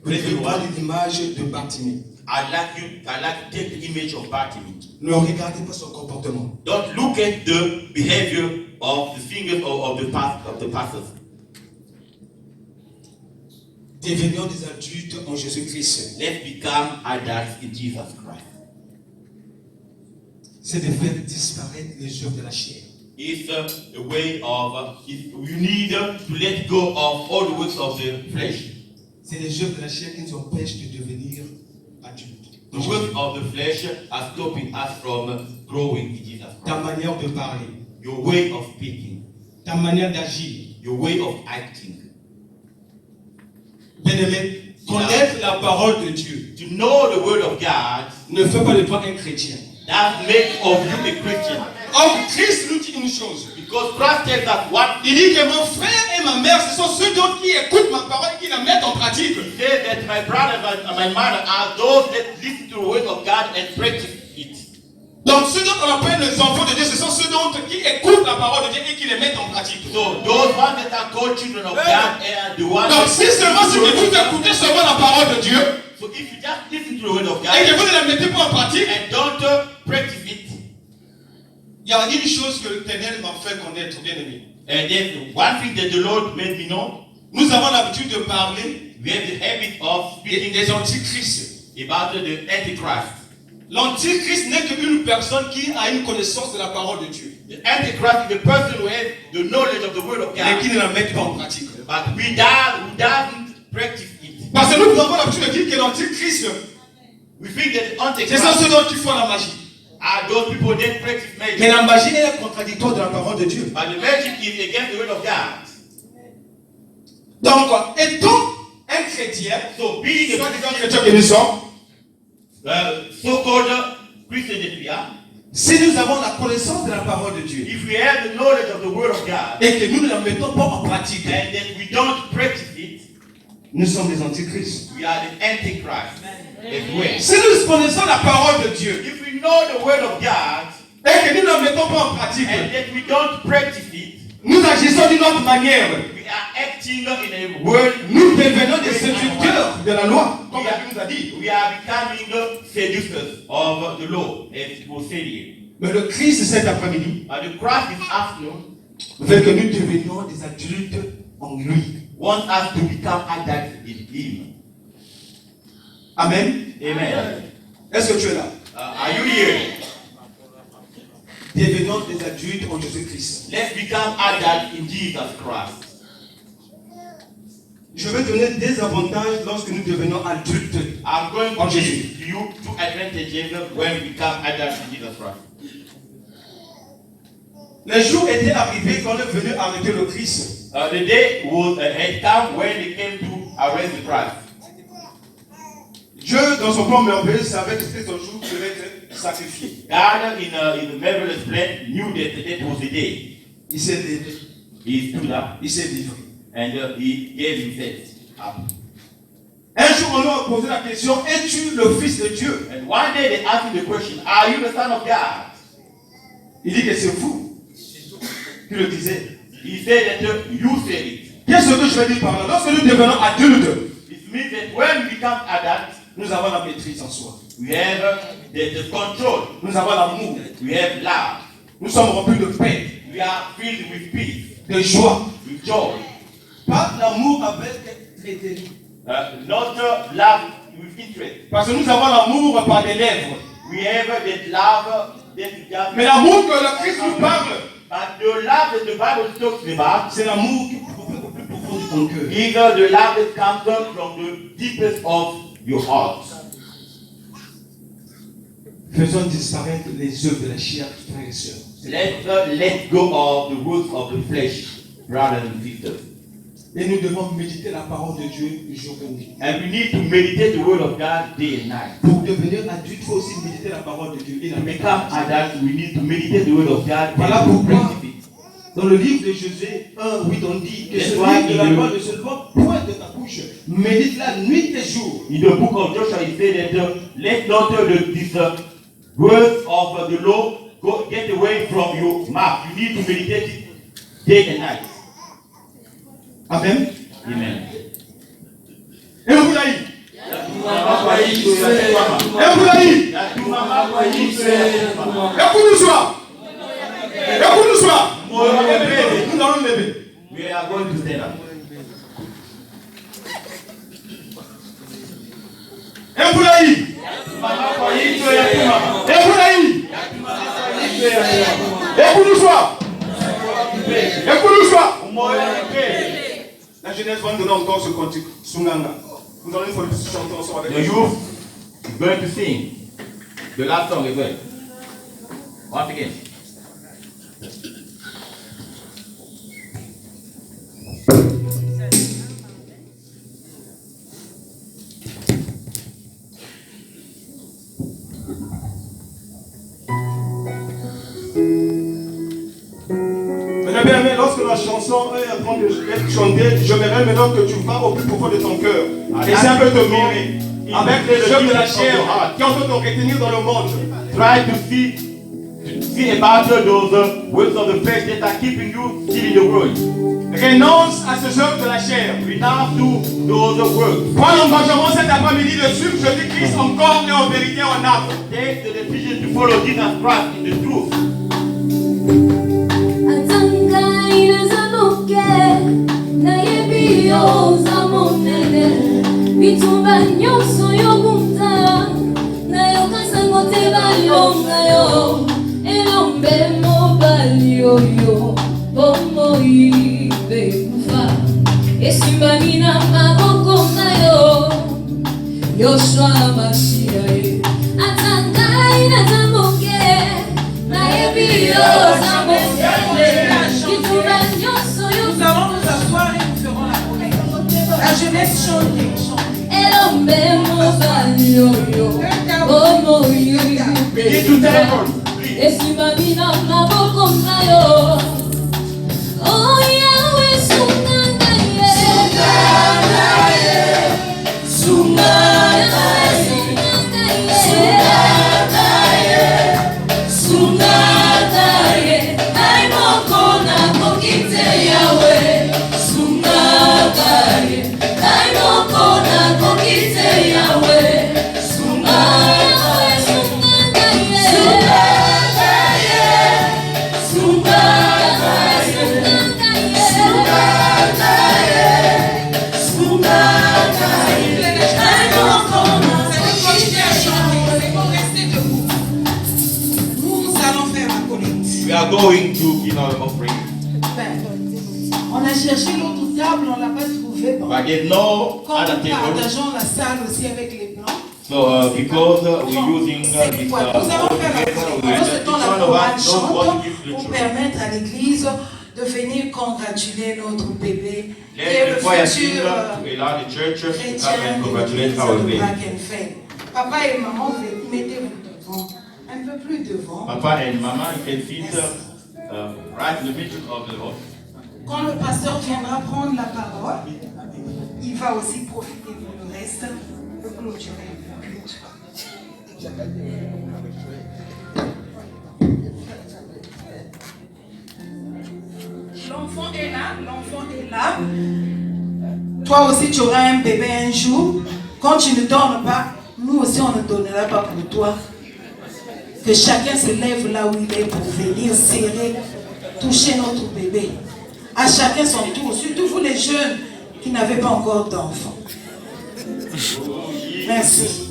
vous devez prendre l'image de Bartimée. I'd like to take the image of Bartimaeus. Ne regardez pas son comportement. Don't look at the behavior of the singers or of the pastors. Devenons des adultes en Jésus-Christ. Let's become adults in Jesus Christ. C'est de faire disparaître les œuvres de la chair. It's a way of, you need to let go of all the works of the flesh. C'est les œuvres de la chair qui nous empêchent de devenir adultes. The works of the flesh are stopping us from growing in Jesus Ta Christ. manière de parler, Your way of speaking, ta manière d'agir. your way of acting. Bien-aimé, connaître la parole de Dieu To know the word of God ne fait pas de toi un chrétien. that makes of you a Christian. Or, Christ nous dit une chose. Because Christ tells us what Il dit que mon frère et ma mère, ce sont ceux d'autres qui écoutent ma parole et qui la mettent en pratique. He says that my brother and my mother are those that listen to the word of God and practice it. Donc, ceux dont on appelle les enfants de Dieu, ce sont ceux d'autres qui écoutent la parole de Dieu et qui les mettent en pratique. So those ones that are called children of God are the ones. Donc, si seulement si vous écoutez seulement la parole de Dieu So if you just listen to the word of et que God vous ne la mettez pas en pratique, and don't practice it, il y a une chose que l'Éternel m'a fait connaître, bien aimé. and there's one thing that the Lord made me know. Nous avons l'habitude de parler We have the habit of speaking des antichrists. about the Antichrist. L'antichrist n'est qu'une personne qui a une connaissance de la parole de Dieu, The Antichrist is the person who has the knowledge of the word of mais God, qui ne la met pas en pratique. but who doesn't practice it. Parce que nous avons l'habitude de dire que l'antichrist, We think that the ce sont Antichrist ceux d'autres qui font la magie. are those people that practice Mais magic. la magie est contradictoire de la parole de Dieu. But the magic is against the word of God. Donc, étant un chrétien, So being a chrétien Christian, que nous sommes, so-called Christian that we are, si nous avons la connaissance de la parole de Dieu if we have the knowledge of the word of God et que nous ne la mettons pas en pratique, and that we don't practice it, nous sommes des antichrists. we are the Antichrist as well. Si nous connaissons la parole de Dieu If we know the word of God et que nous ne la mettons pas en pratique, and that we don't practice it, nous agissons d'une autre manière. we are acting in a world. Nous devenons des séducteurs de la loi, comme la Bible nous a dit. We are becoming the seducers of the law, as it was said here. Mais le Christ cet après-midi But the Christ this afternoon veut que nous devenions des adultes en lui. wants us to become adults in Him. Amen. Amen. Est-ce que tu es là? Are you here? Devenons des adultes en Jésus-Christ. Let's become adults in Jesus Christ. Je vais donner des avantages lorsque nous devenons adultes. I'm going En to Jésus. give you two advantages when we become adults in Jesus Christ. Les jours étaient arrivés quand on est venu arrêter le Christ. The day had come when they came to arrest the Christ. Dieu, dans son plan merveilleux, savait que c'était un jour qui devait être sacrifié. God, in the marvelous plan, knew that that was the day. Il s'est levé, He stood up il s'est livré. and he gave himself up. Un jour, on lui a posé la question, es-tu le Fils de Dieu? And one day they asked him the question, are you the Son of God? Il dit que c'est vous qui le disiez. He said that you said it. Qu'est-ce que je veux dire par là? Lorsque nous devenons adultes, It means that when we become adults, nous avons la maîtrise en soi. we have the control. Nous avons l'amour. We have love. Nous sommes remplis de paix, We are filled with peace, de joie. with joy. Pas l'amour avec l'intérêt. Not love with interest. Parce que nous avons l'amour par les lèvres. We have that love that we just. Mais l'amour que le Christ nous parle, But the love that the Bible talks about c'est l'amour qui provient au plus profond de ton cœur. is the love that comes from the deepest of your heart. Faisons disparaître les œuvres de la chair, frères et sœurs. Let go of the roots of the flesh, brothers and sisters. Et nous devons méditer la parole de Dieu jour et nuit. And we need to meditate the word of God day and night. Pour devenir adulte, il faut aussi méditer la parole de Dieu. Et la To become adults, we need to meditate the word of God. Voilà and to pourquoi, practice it. dans le livre de Josué 1:8, on dit que Yes, ce why livre de la you- loi ne se lève point de ta bouche. Médite-la nuit et jour. In the book of Joshua, it said that let not these words of the law get away from your mouth. You need to meditate it day and night. Amen. Amen. Et vous l'avez. Et vous l'avez. Écoute-nous soir. Nous allons lever. We are going to stand up. Et vous l'avez. Et vous l'avez. Écoute-nous soir. Écoute-nous soir. La jeunesse va nous donner encore ce cantique. Sunganga. Nous allons chanter ensemble avec The youth is going to sing the last song as well. Once again. Mesdames et messieurs, lorsque la chanson est en train d'être chantée, j'aimerais maintenant que tu vas au plus profond de ton cœur. Essaie un peu de te mirer avec les œuvres de la chair qui ont fait te retenir dans le monde. Try to see about those words of the flesh that are keeping you still in the world. Renonce à ces œuvres de la chair. Renounce to those words. Prends l'engagement cet après-midi de suivre Jésus-Christ en corps et en vérité en âme. Take the decision to follow Jesus Christ in the truth. Atangaina zamuke na yebio zamonene bitumba nyonso yokunta na yokasangote balonga yo elombe mobali oyo bomoi bekufa esimbani na maboko na yo Yoshua Mashiach Atangaina zamuke na yebio zamonene Nous allons nous asseoir et nous ferons la collecte. La jeunesse chante. Begin to tell Esimamina maboko nayo. Oh Yahweh sungangaye. Sungangaye. Ay moko na kokite Yahweh. Sungangaye. Ay moko na kokite Yahweh. Sungangaye. Nous allons faire la collecte. we are going to give our offering. On a cherché l'autre table, on ne l'a pas trouvée. Bon. But there's no Quand other nous table. partageons la salle aussi avec les blancs, So because we're using this nous allons faire la collecte. Pendant ce temps, la chorale chante pour permettre à l'église de venir congratuler notre bébé qui est let le the choir sing futur to allow the church to come chrétien and de congratulate l'église our de baby. Brackenfell. Papa et maman, mettez-vous devant, un peu plus devant. Papa and Mama, you can sit right in the middle of the hall. Quand le pasteur viendra prendre la parole, il va aussi profiter pour le reste de clôturer le culte. L'enfant est là, l'enfant est là. Toi aussi, tu auras un bébé un jour. Quand tu ne donnes pas, nous aussi, on ne donnera pas pour toi. Que chacun se lève là où il est pour venir serrer, toucher notre bébé. À chacun son tour, surtout vous les jeunes qui n'avez pas encore d'enfants. Merci.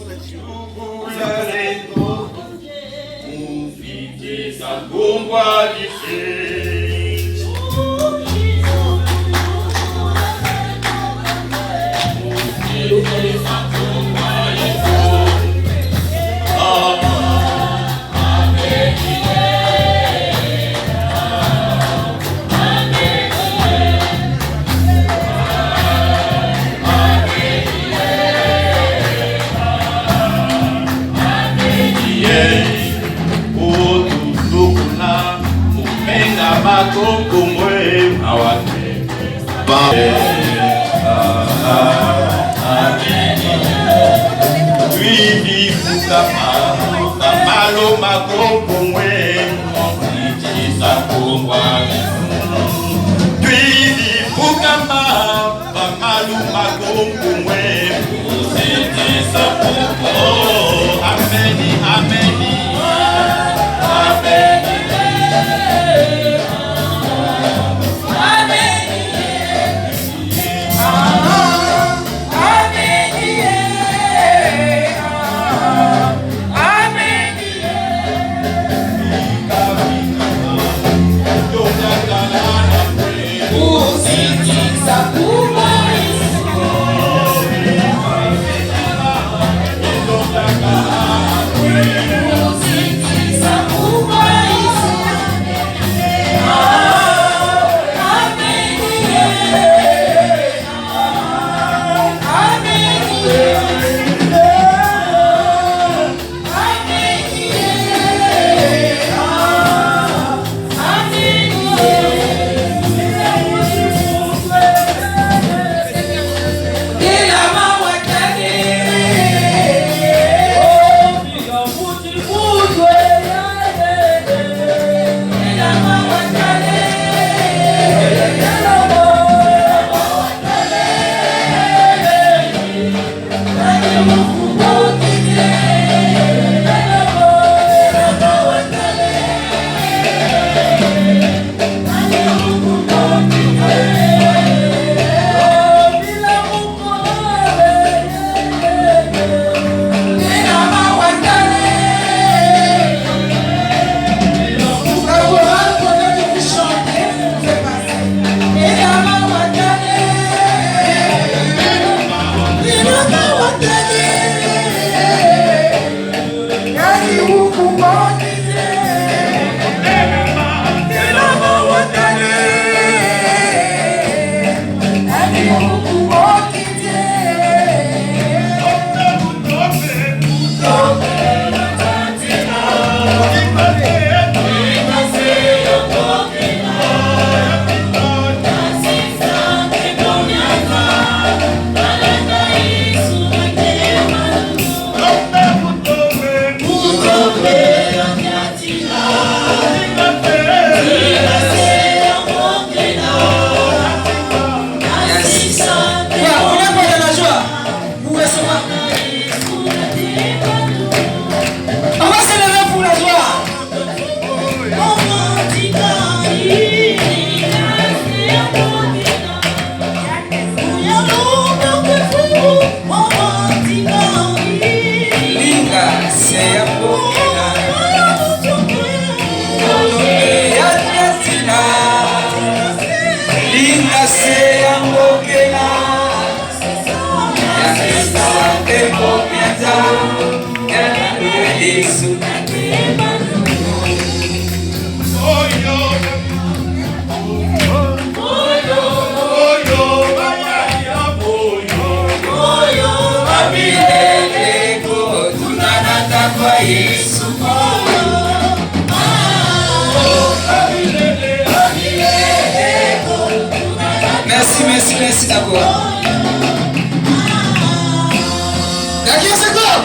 Merci d'accord.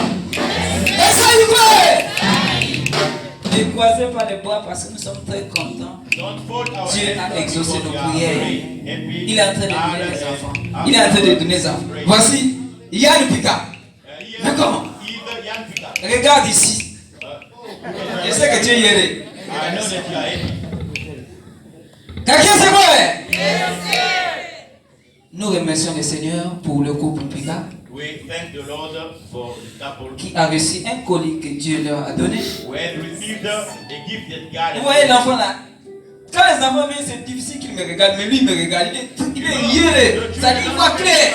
Ne croisez pas les bras parce que nous sommes très contents. Dieu a exaucé nos prières. Il est en train de donner les enfants. Il est en train de donner les enfants. Voici Yann Pika. Mais comment? Regarde ici. Je sais que tu es hier. Quelqu'un c'est quoi? Nous remercions le Seigneur pour le couple Pika qui a reçu un colis que Dieu leur a donné. Vous voyez l'enfant là? Quand les enfants viennent, c'est difficile qu'ils me regardent, mais lui il me regarde. Il est hier. Ça dit, il voit clair.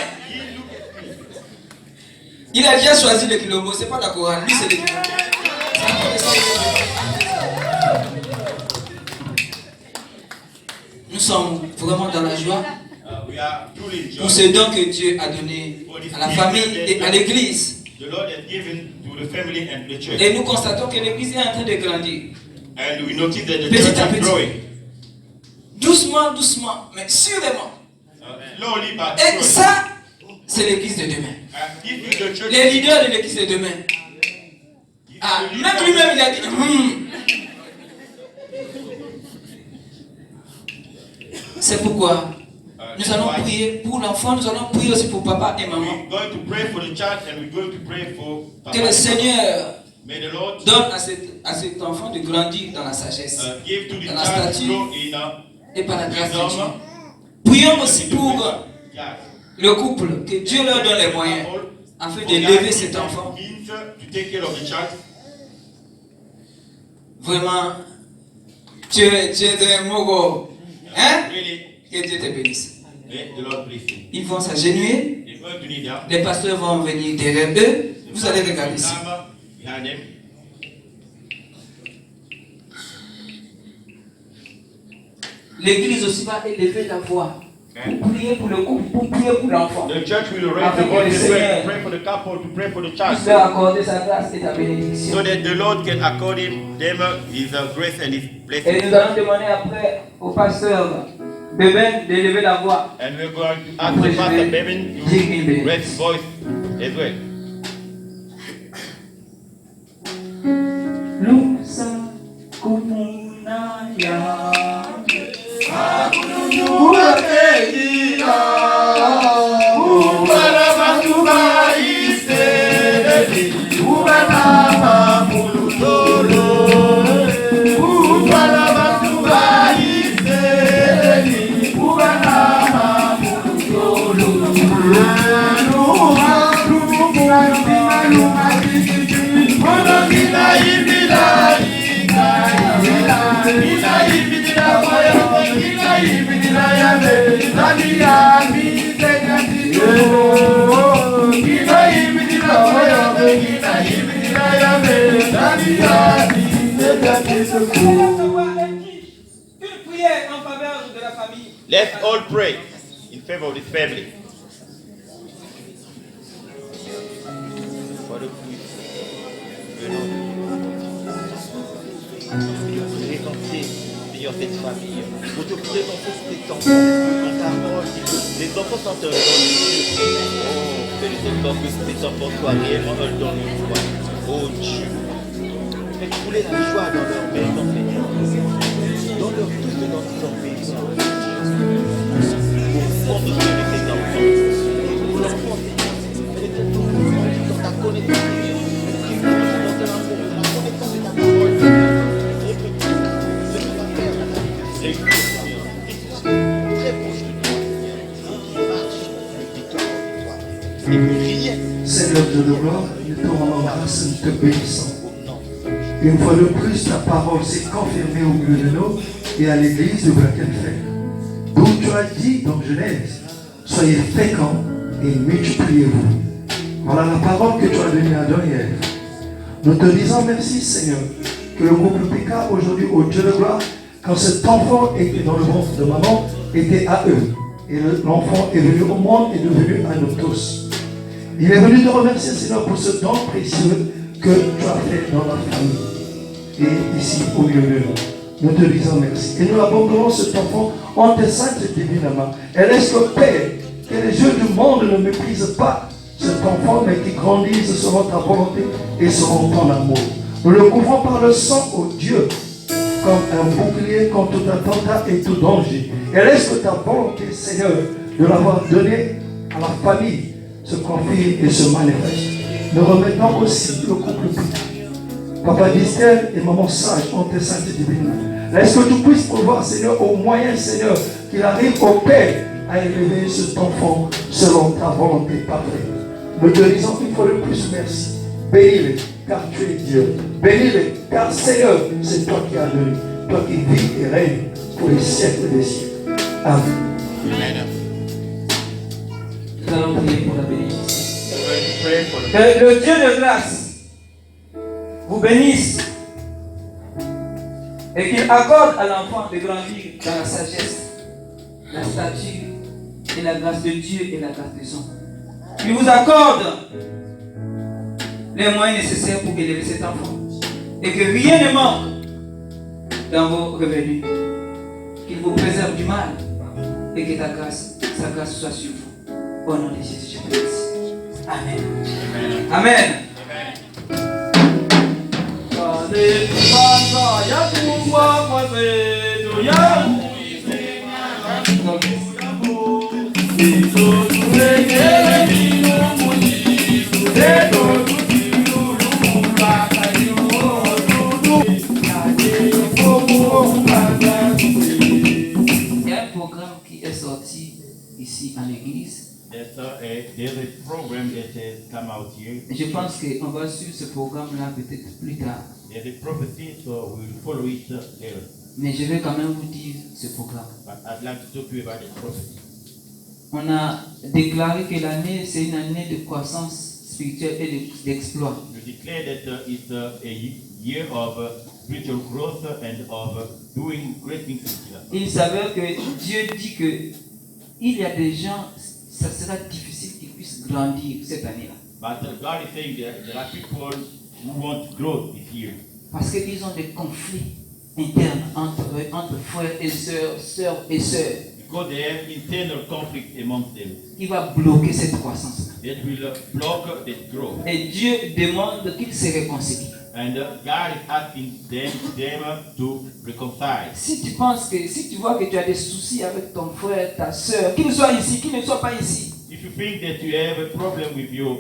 Il a déjà choisi le kilombo, c'est pas la chorale, lui c'est le kilombo. Nous sommes vraiment dans la joie pour ce don que Dieu a donné à la famille et à l'église. to the family and the church. Et nous constatons que l'église est en train de grandir. And we notice that the Petit church à is petit. growing. Doucement, doucement, mais sûrement. Slowly but Et surely. ça, c'est l'église de demain. If the church Les leaders de l'église de demain. Ah, même lui-même, il a dit, C'est pourquoi nous allons prier pour l'enfant, nous allons prier aussi pour papa et maman. we're going to pray for the child and we're going to pray for Papa. Que le Seigneur May the Lord donne à cet enfant de grandir dans la sagesse, give to the dans la child to stature grow in et par la grâce de Dieu. wisdom. Prions aussi pour Yes. le couple, que Dieu leur donne les moyens afin d'élever cet enfant. Means to take care of the child. Vraiment, tu es un mogo. Hein? Really, Que Dieu te bénisse. may the Lord bless you. Ils vont s'agenouiller, They're going to need that. les pasteurs vont venir derrière eux. Vous allez regarder ici. Behind them. L'église aussi va élever la voix. Pour prier pour le couple, pour prier pour l'enfant. The church will raise the voice to pray for the couple, to pray for the Puisse child, leur accorder sa grâce et sa bénédiction. so that the Lord can accord them His grace and His Et blessing. nous allons demander après au pasteur Beben d'élever la voix. And we're going to ask the pastor Bevin to raise his voice as well. Lusa kumunaya. Let's all pray in favor of this family. Father, please, présenter, Seigneur, cette famille. Pour te présenter cet enfant. En ta parole, les enfants sont un don de Dieu. Oh, fais les enfants que ces enfants soient réellement un don de toi. Oh Dieu. Fais couler la joie dans leur maison, Seigneur. Dans leur tout ce dont ils ont besoin. Pour fondre sur ces enfants. Pour l'enfant, Seigneur. Fais les enfants dans ta connaissance, Seigneur. Qui dans ton amour, la connaissance de ta parole, Seigneur. Seigneur Dieu de gloire, nous te rendons grâce, nous te bénissons. Une fois de plus, ta parole s'est confirmée au milieu de nous et à l'église de Brackenfell. Donc tu as dit dans Genèse, soyez féconds et multipliez-vous. Voilà la parole que tu as donnée à Adam et Ève. Nous te disons merci Seigneur, que le couple Pika aujourd'hui au Dieu de gloire, quand cet enfant était dans le ventre de maman, était à eux. Et l'enfant est venu au monde et devenu à nous tous. Il est venu te remercier Seigneur pour ce don précieux que tu as fait dans notre famille. Et ici au milieu de nous. Nous te disons merci. Et nous abandonnons cet enfant en tes saintes divines mains. Et laisse que Père, que les yeux du monde ne méprisent pas cet enfant, mais qui grandissent selon ta volonté et selon ton amour. Nous le couvrons par le sang, ô Dieu, comme un bouclier contre tout attentat et tout danger. Et laisse que ta volonté, Seigneur, de l'avoir donné à la famille, se confie et se manifeste. Nous remettons aussi le couple Papa d'Estelle et Maman Sage en tes saintes divines. Laisse que tu puisses pouvoir, Seigneur, au moyen, Seigneur, qu'il arrive au Père à élever cet enfant selon ta volonté parfaite. Nous te disons une fois de plus merci. Bénis-les, car tu es Dieu. Bénis-les, car Seigneur, c'est toi qui as donné. Toi qui vis et règnes pour les siècles des siècles. Amen. Amen. Nous allons prier pour la bénédiction. Que le Dieu de grâce vous bénisse et qu'il accorde à l'enfant de grandir dans la sagesse, la stature et la grâce de Dieu et la grâce des hommes. Il vous accorde les moyens nécessaires pour élever cet enfant. Et que rien ne manque dans vos revenus. Qu'il vous préserve du mal. Et que sa grâce soit sur vous. Au nom de Jésus, je te remercie. Amen. Amen. Il y a un programme qui est sorti ici à l'église. There's a program that has come out here. Je pense qu'on va suivre ce programme-là peut-être plus tard. There's a prophecy, so we'll follow it later. Mais je vais quand même vous dire ce programme. But I'd like to talk to you about the prophecy. On a déclaré que l'année, c'est une année de croissance spirituelle et d'exploit. You declare that it's a year of spiritual growth and of doing great things in life. Il s'avère que Dieu dit que il y a des gens, ça sera difficile qu'ils puissent grandir cette année-là. But God is saying that there are people who want growth this year. Parce qu'ils ont des conflits internes entre frères et sœurs, sœurs et sœurs. Because they have internal conflict amongst them. Qui va bloquer cette croissance. That will block this growth. Et Dieu demande qu'ils se réconcilient. And God is asking them to reconcile. Si tu vois que tu as des soucis avec ton frère, ta sœur, qu'il soit ici, qu'il ne soit pas ici. If you think that you have a problem with your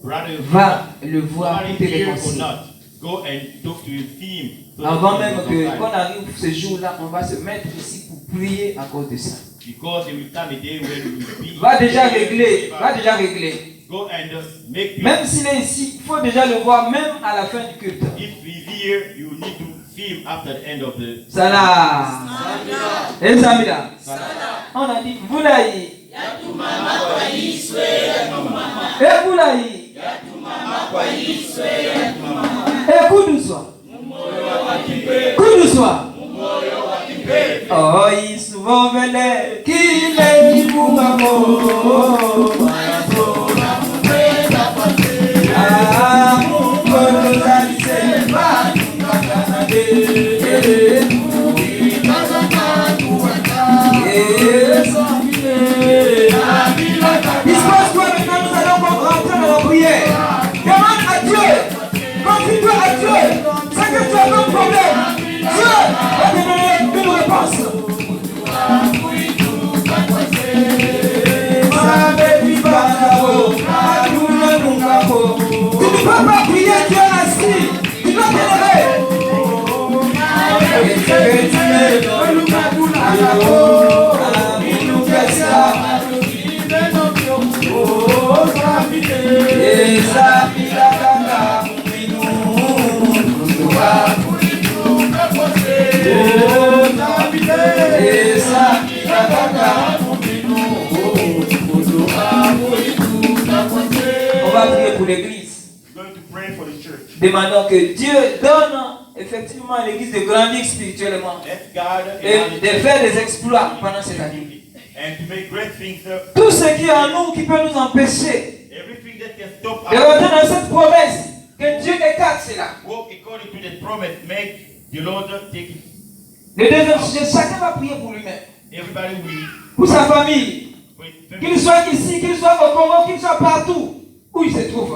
brother, va le voir pour te réconcilier. Go and talk to him. Avant même qu'on arrive ce jour-là, on va se mettre ici pour prier à cause de ça. Because there will come a day when we will be. Va déjà régler. Go and make. Même s'il est ici, il faut déjà le voir même à la fin du culte. If he's here, you need to see him after the end of the. Salam. Et Samida. On a dit Boulaï. Et Boulaï. Et Koudousoua. Koudousoua. Oh, il souvent venait qu'il est pour ma ah, mon bon, c'est pas il se passe quoi maintenant? Nous allons rentrer dans la prière. Demande à Dieu. Confie-toi à Dieu. C'est que tu as un problème. Dieu va te donner une réponse. Tu ne peux pas prier Dieu assis. Tu dois t'élever. On va prier pour l'église. Demandons que Dieu donne effectivement à l'église de grandir spirituellement et de faire des exploits pendant cette année. Tout ce qui est en nous qui peut nous empêcher de rentrer dans cette promesse, que Dieu écarte cela. Le deuxième sujet, chacun va prier pour lui-même, pour sa famille, qu'il soit ici, qu'il soit au Congo, qu'il soit partout où il se trouve.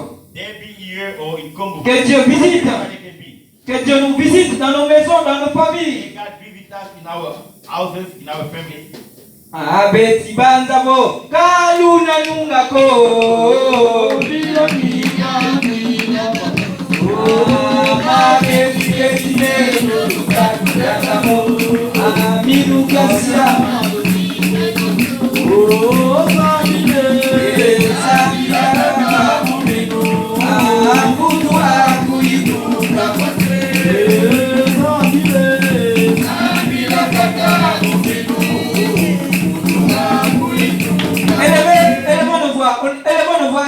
Que Dieu visite, que Dieu nous visite dans nos maisons, dans nos familles. Abeti banzabo kaluna nungako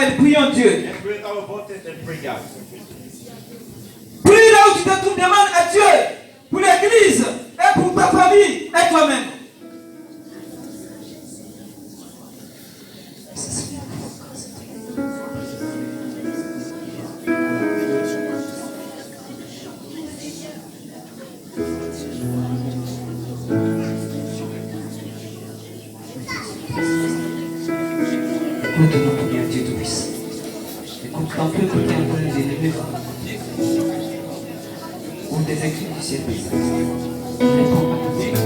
et prions Dieu. Prie là où tu te trouves, demande à Dieu pour l'église et pour ta famille et toi-même. Nous tenons pour Dieu Tout-Puissant. Écoute, on peut écouter un peu les élèves ou des écrits du ciel. On les prend pas tout de suite.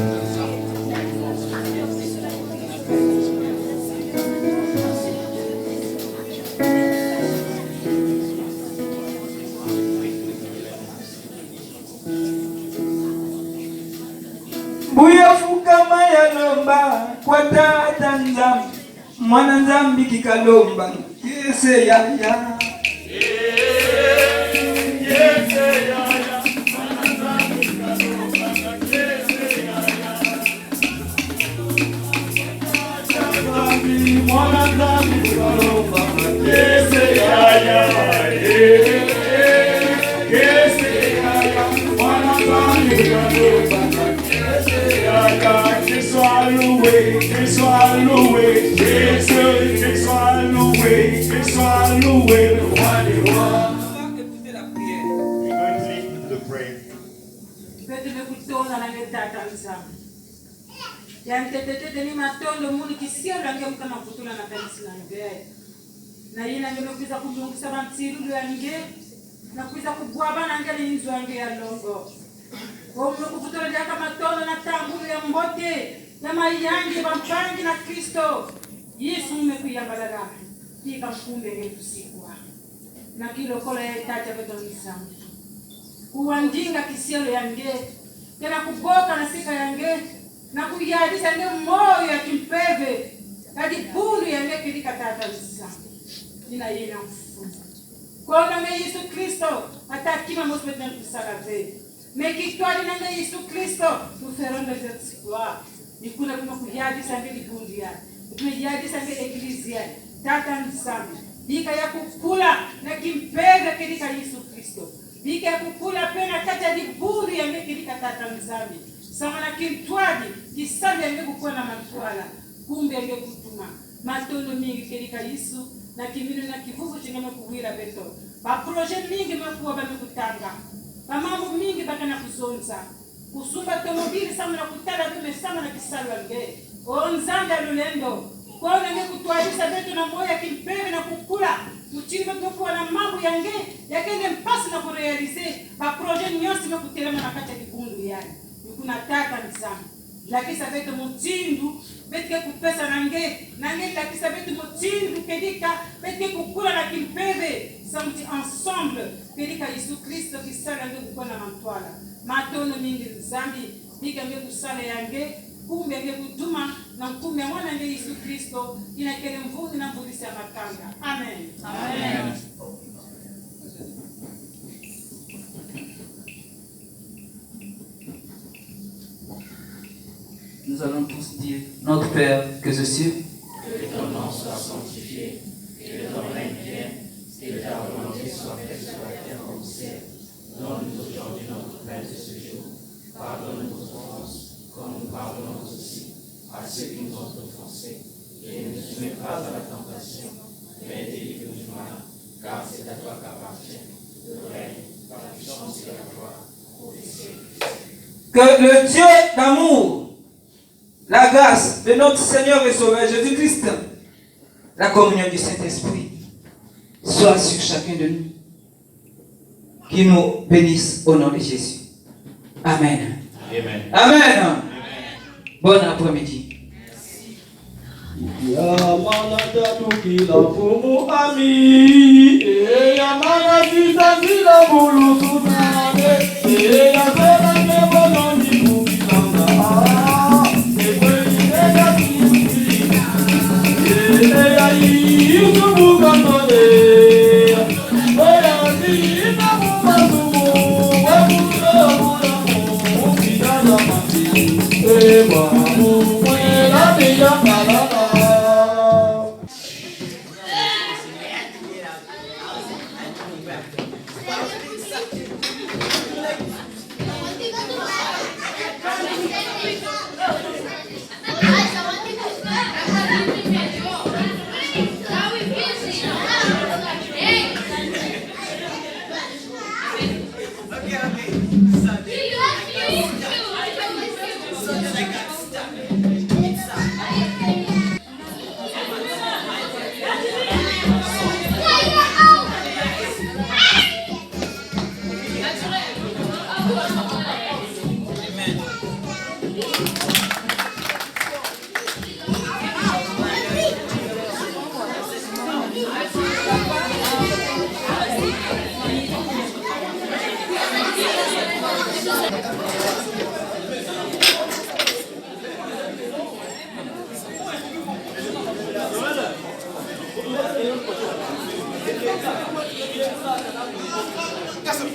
Fukama ya lomba kwa tata nzambi mwana nzambi kikalomba yese ya ya yantetete ni matondo muli kisio lange mkana kutula na kanisa lange na yina ngelo kuza kujungisa bantsiru yange na kuza kubwaba na ngeli inzo yange ya longo omlo kutula jaka matondo na tambulu ya mbote na mayange bampangi na Kristo Yesu mmekuyambalala tika mkumbe ngetusikwa na kilo kola ya tata bedonisa kuwandinga kisio yange tena kuboka na sika yange na kuyadisa nge moyo ya kimpeve kadi bundu ya nge kilika tata nisa nina yena mfuza kwa nge Yesu Kristo atakima mosbet na kusalave mekitwali na nge Yesu Kristo tuferonde zetsikwa nikuna kuma kuyadisa nge bundu ya kuyadisa nge eklizia tata nisa bika ya kukula na kimpeve kilika Yesu Kristo bika ya kukula pena kata di bundu ya nge kilika tata nisa sama na kintwadi kisali yange kukuwa na matwala kumbe yange kutuma matondo mingi kelika Yesu na kimino na kivuvu chingame kuwira beto ba projet mingi mekuwa bamekutanga ba mambo mingi bakana kuzonza kusumba tomobili sama na kutala kume sama na kisali yange onzanda lulendo kwa yange kutwalisa beto na moya kimpere na kukula mchini mekuwa na mambo yange yakende mpasi na kurealize ba projet nyosi mekutelema na kata kikundu yani kuna tata nzambi lakini sabeto mutindu betike kupesa nange lakini sabeto mutindu kedika betike kukula na kimpeve samti ensemble kedika Yesu Kristo kisala nge kukona mantwala matono mingi nzambi bika nge kusala yange kumbe nge kutuma na kumbe mwana nge Yesu Kristo inakele mvuni na mbulisi ya makanga amen amen. Nous allons tous dire, notre Père que je suis, que ton nom soit sanctifié, que ton règne vienne, que ta volonté soit faite sur la terre comme au ciel. Donne-nous aujourd'hui notre pain de ce jour. Pardonne nos offenses, comme nous pardonnons aussi à ceux qui nous ont offensés. Et ne nous soumets pas à la tentation, mais délivre-nous du mal, car c'est à toi qu'appartient le règne, la puissance et la gloire pour les siècles. Que le Dieu d'amour, la grâce de notre Seigneur et Sauveur Jésus-Christ, la communion du Saint-Esprit, soit sur chacun de nous, qui nous bénisse au nom de Jésus. Amen. Amen. Amen. Amen. Bon après-midi. Yamana tatukila fumu ami Yamana tizazila bulu tunane Yamana kebono ni kumilanga Ekwelile ya kisi Yusufu kantone Oya zina mumasumu Wabula mulamu Ukidana mati Ewa mumwela niya kalana That's a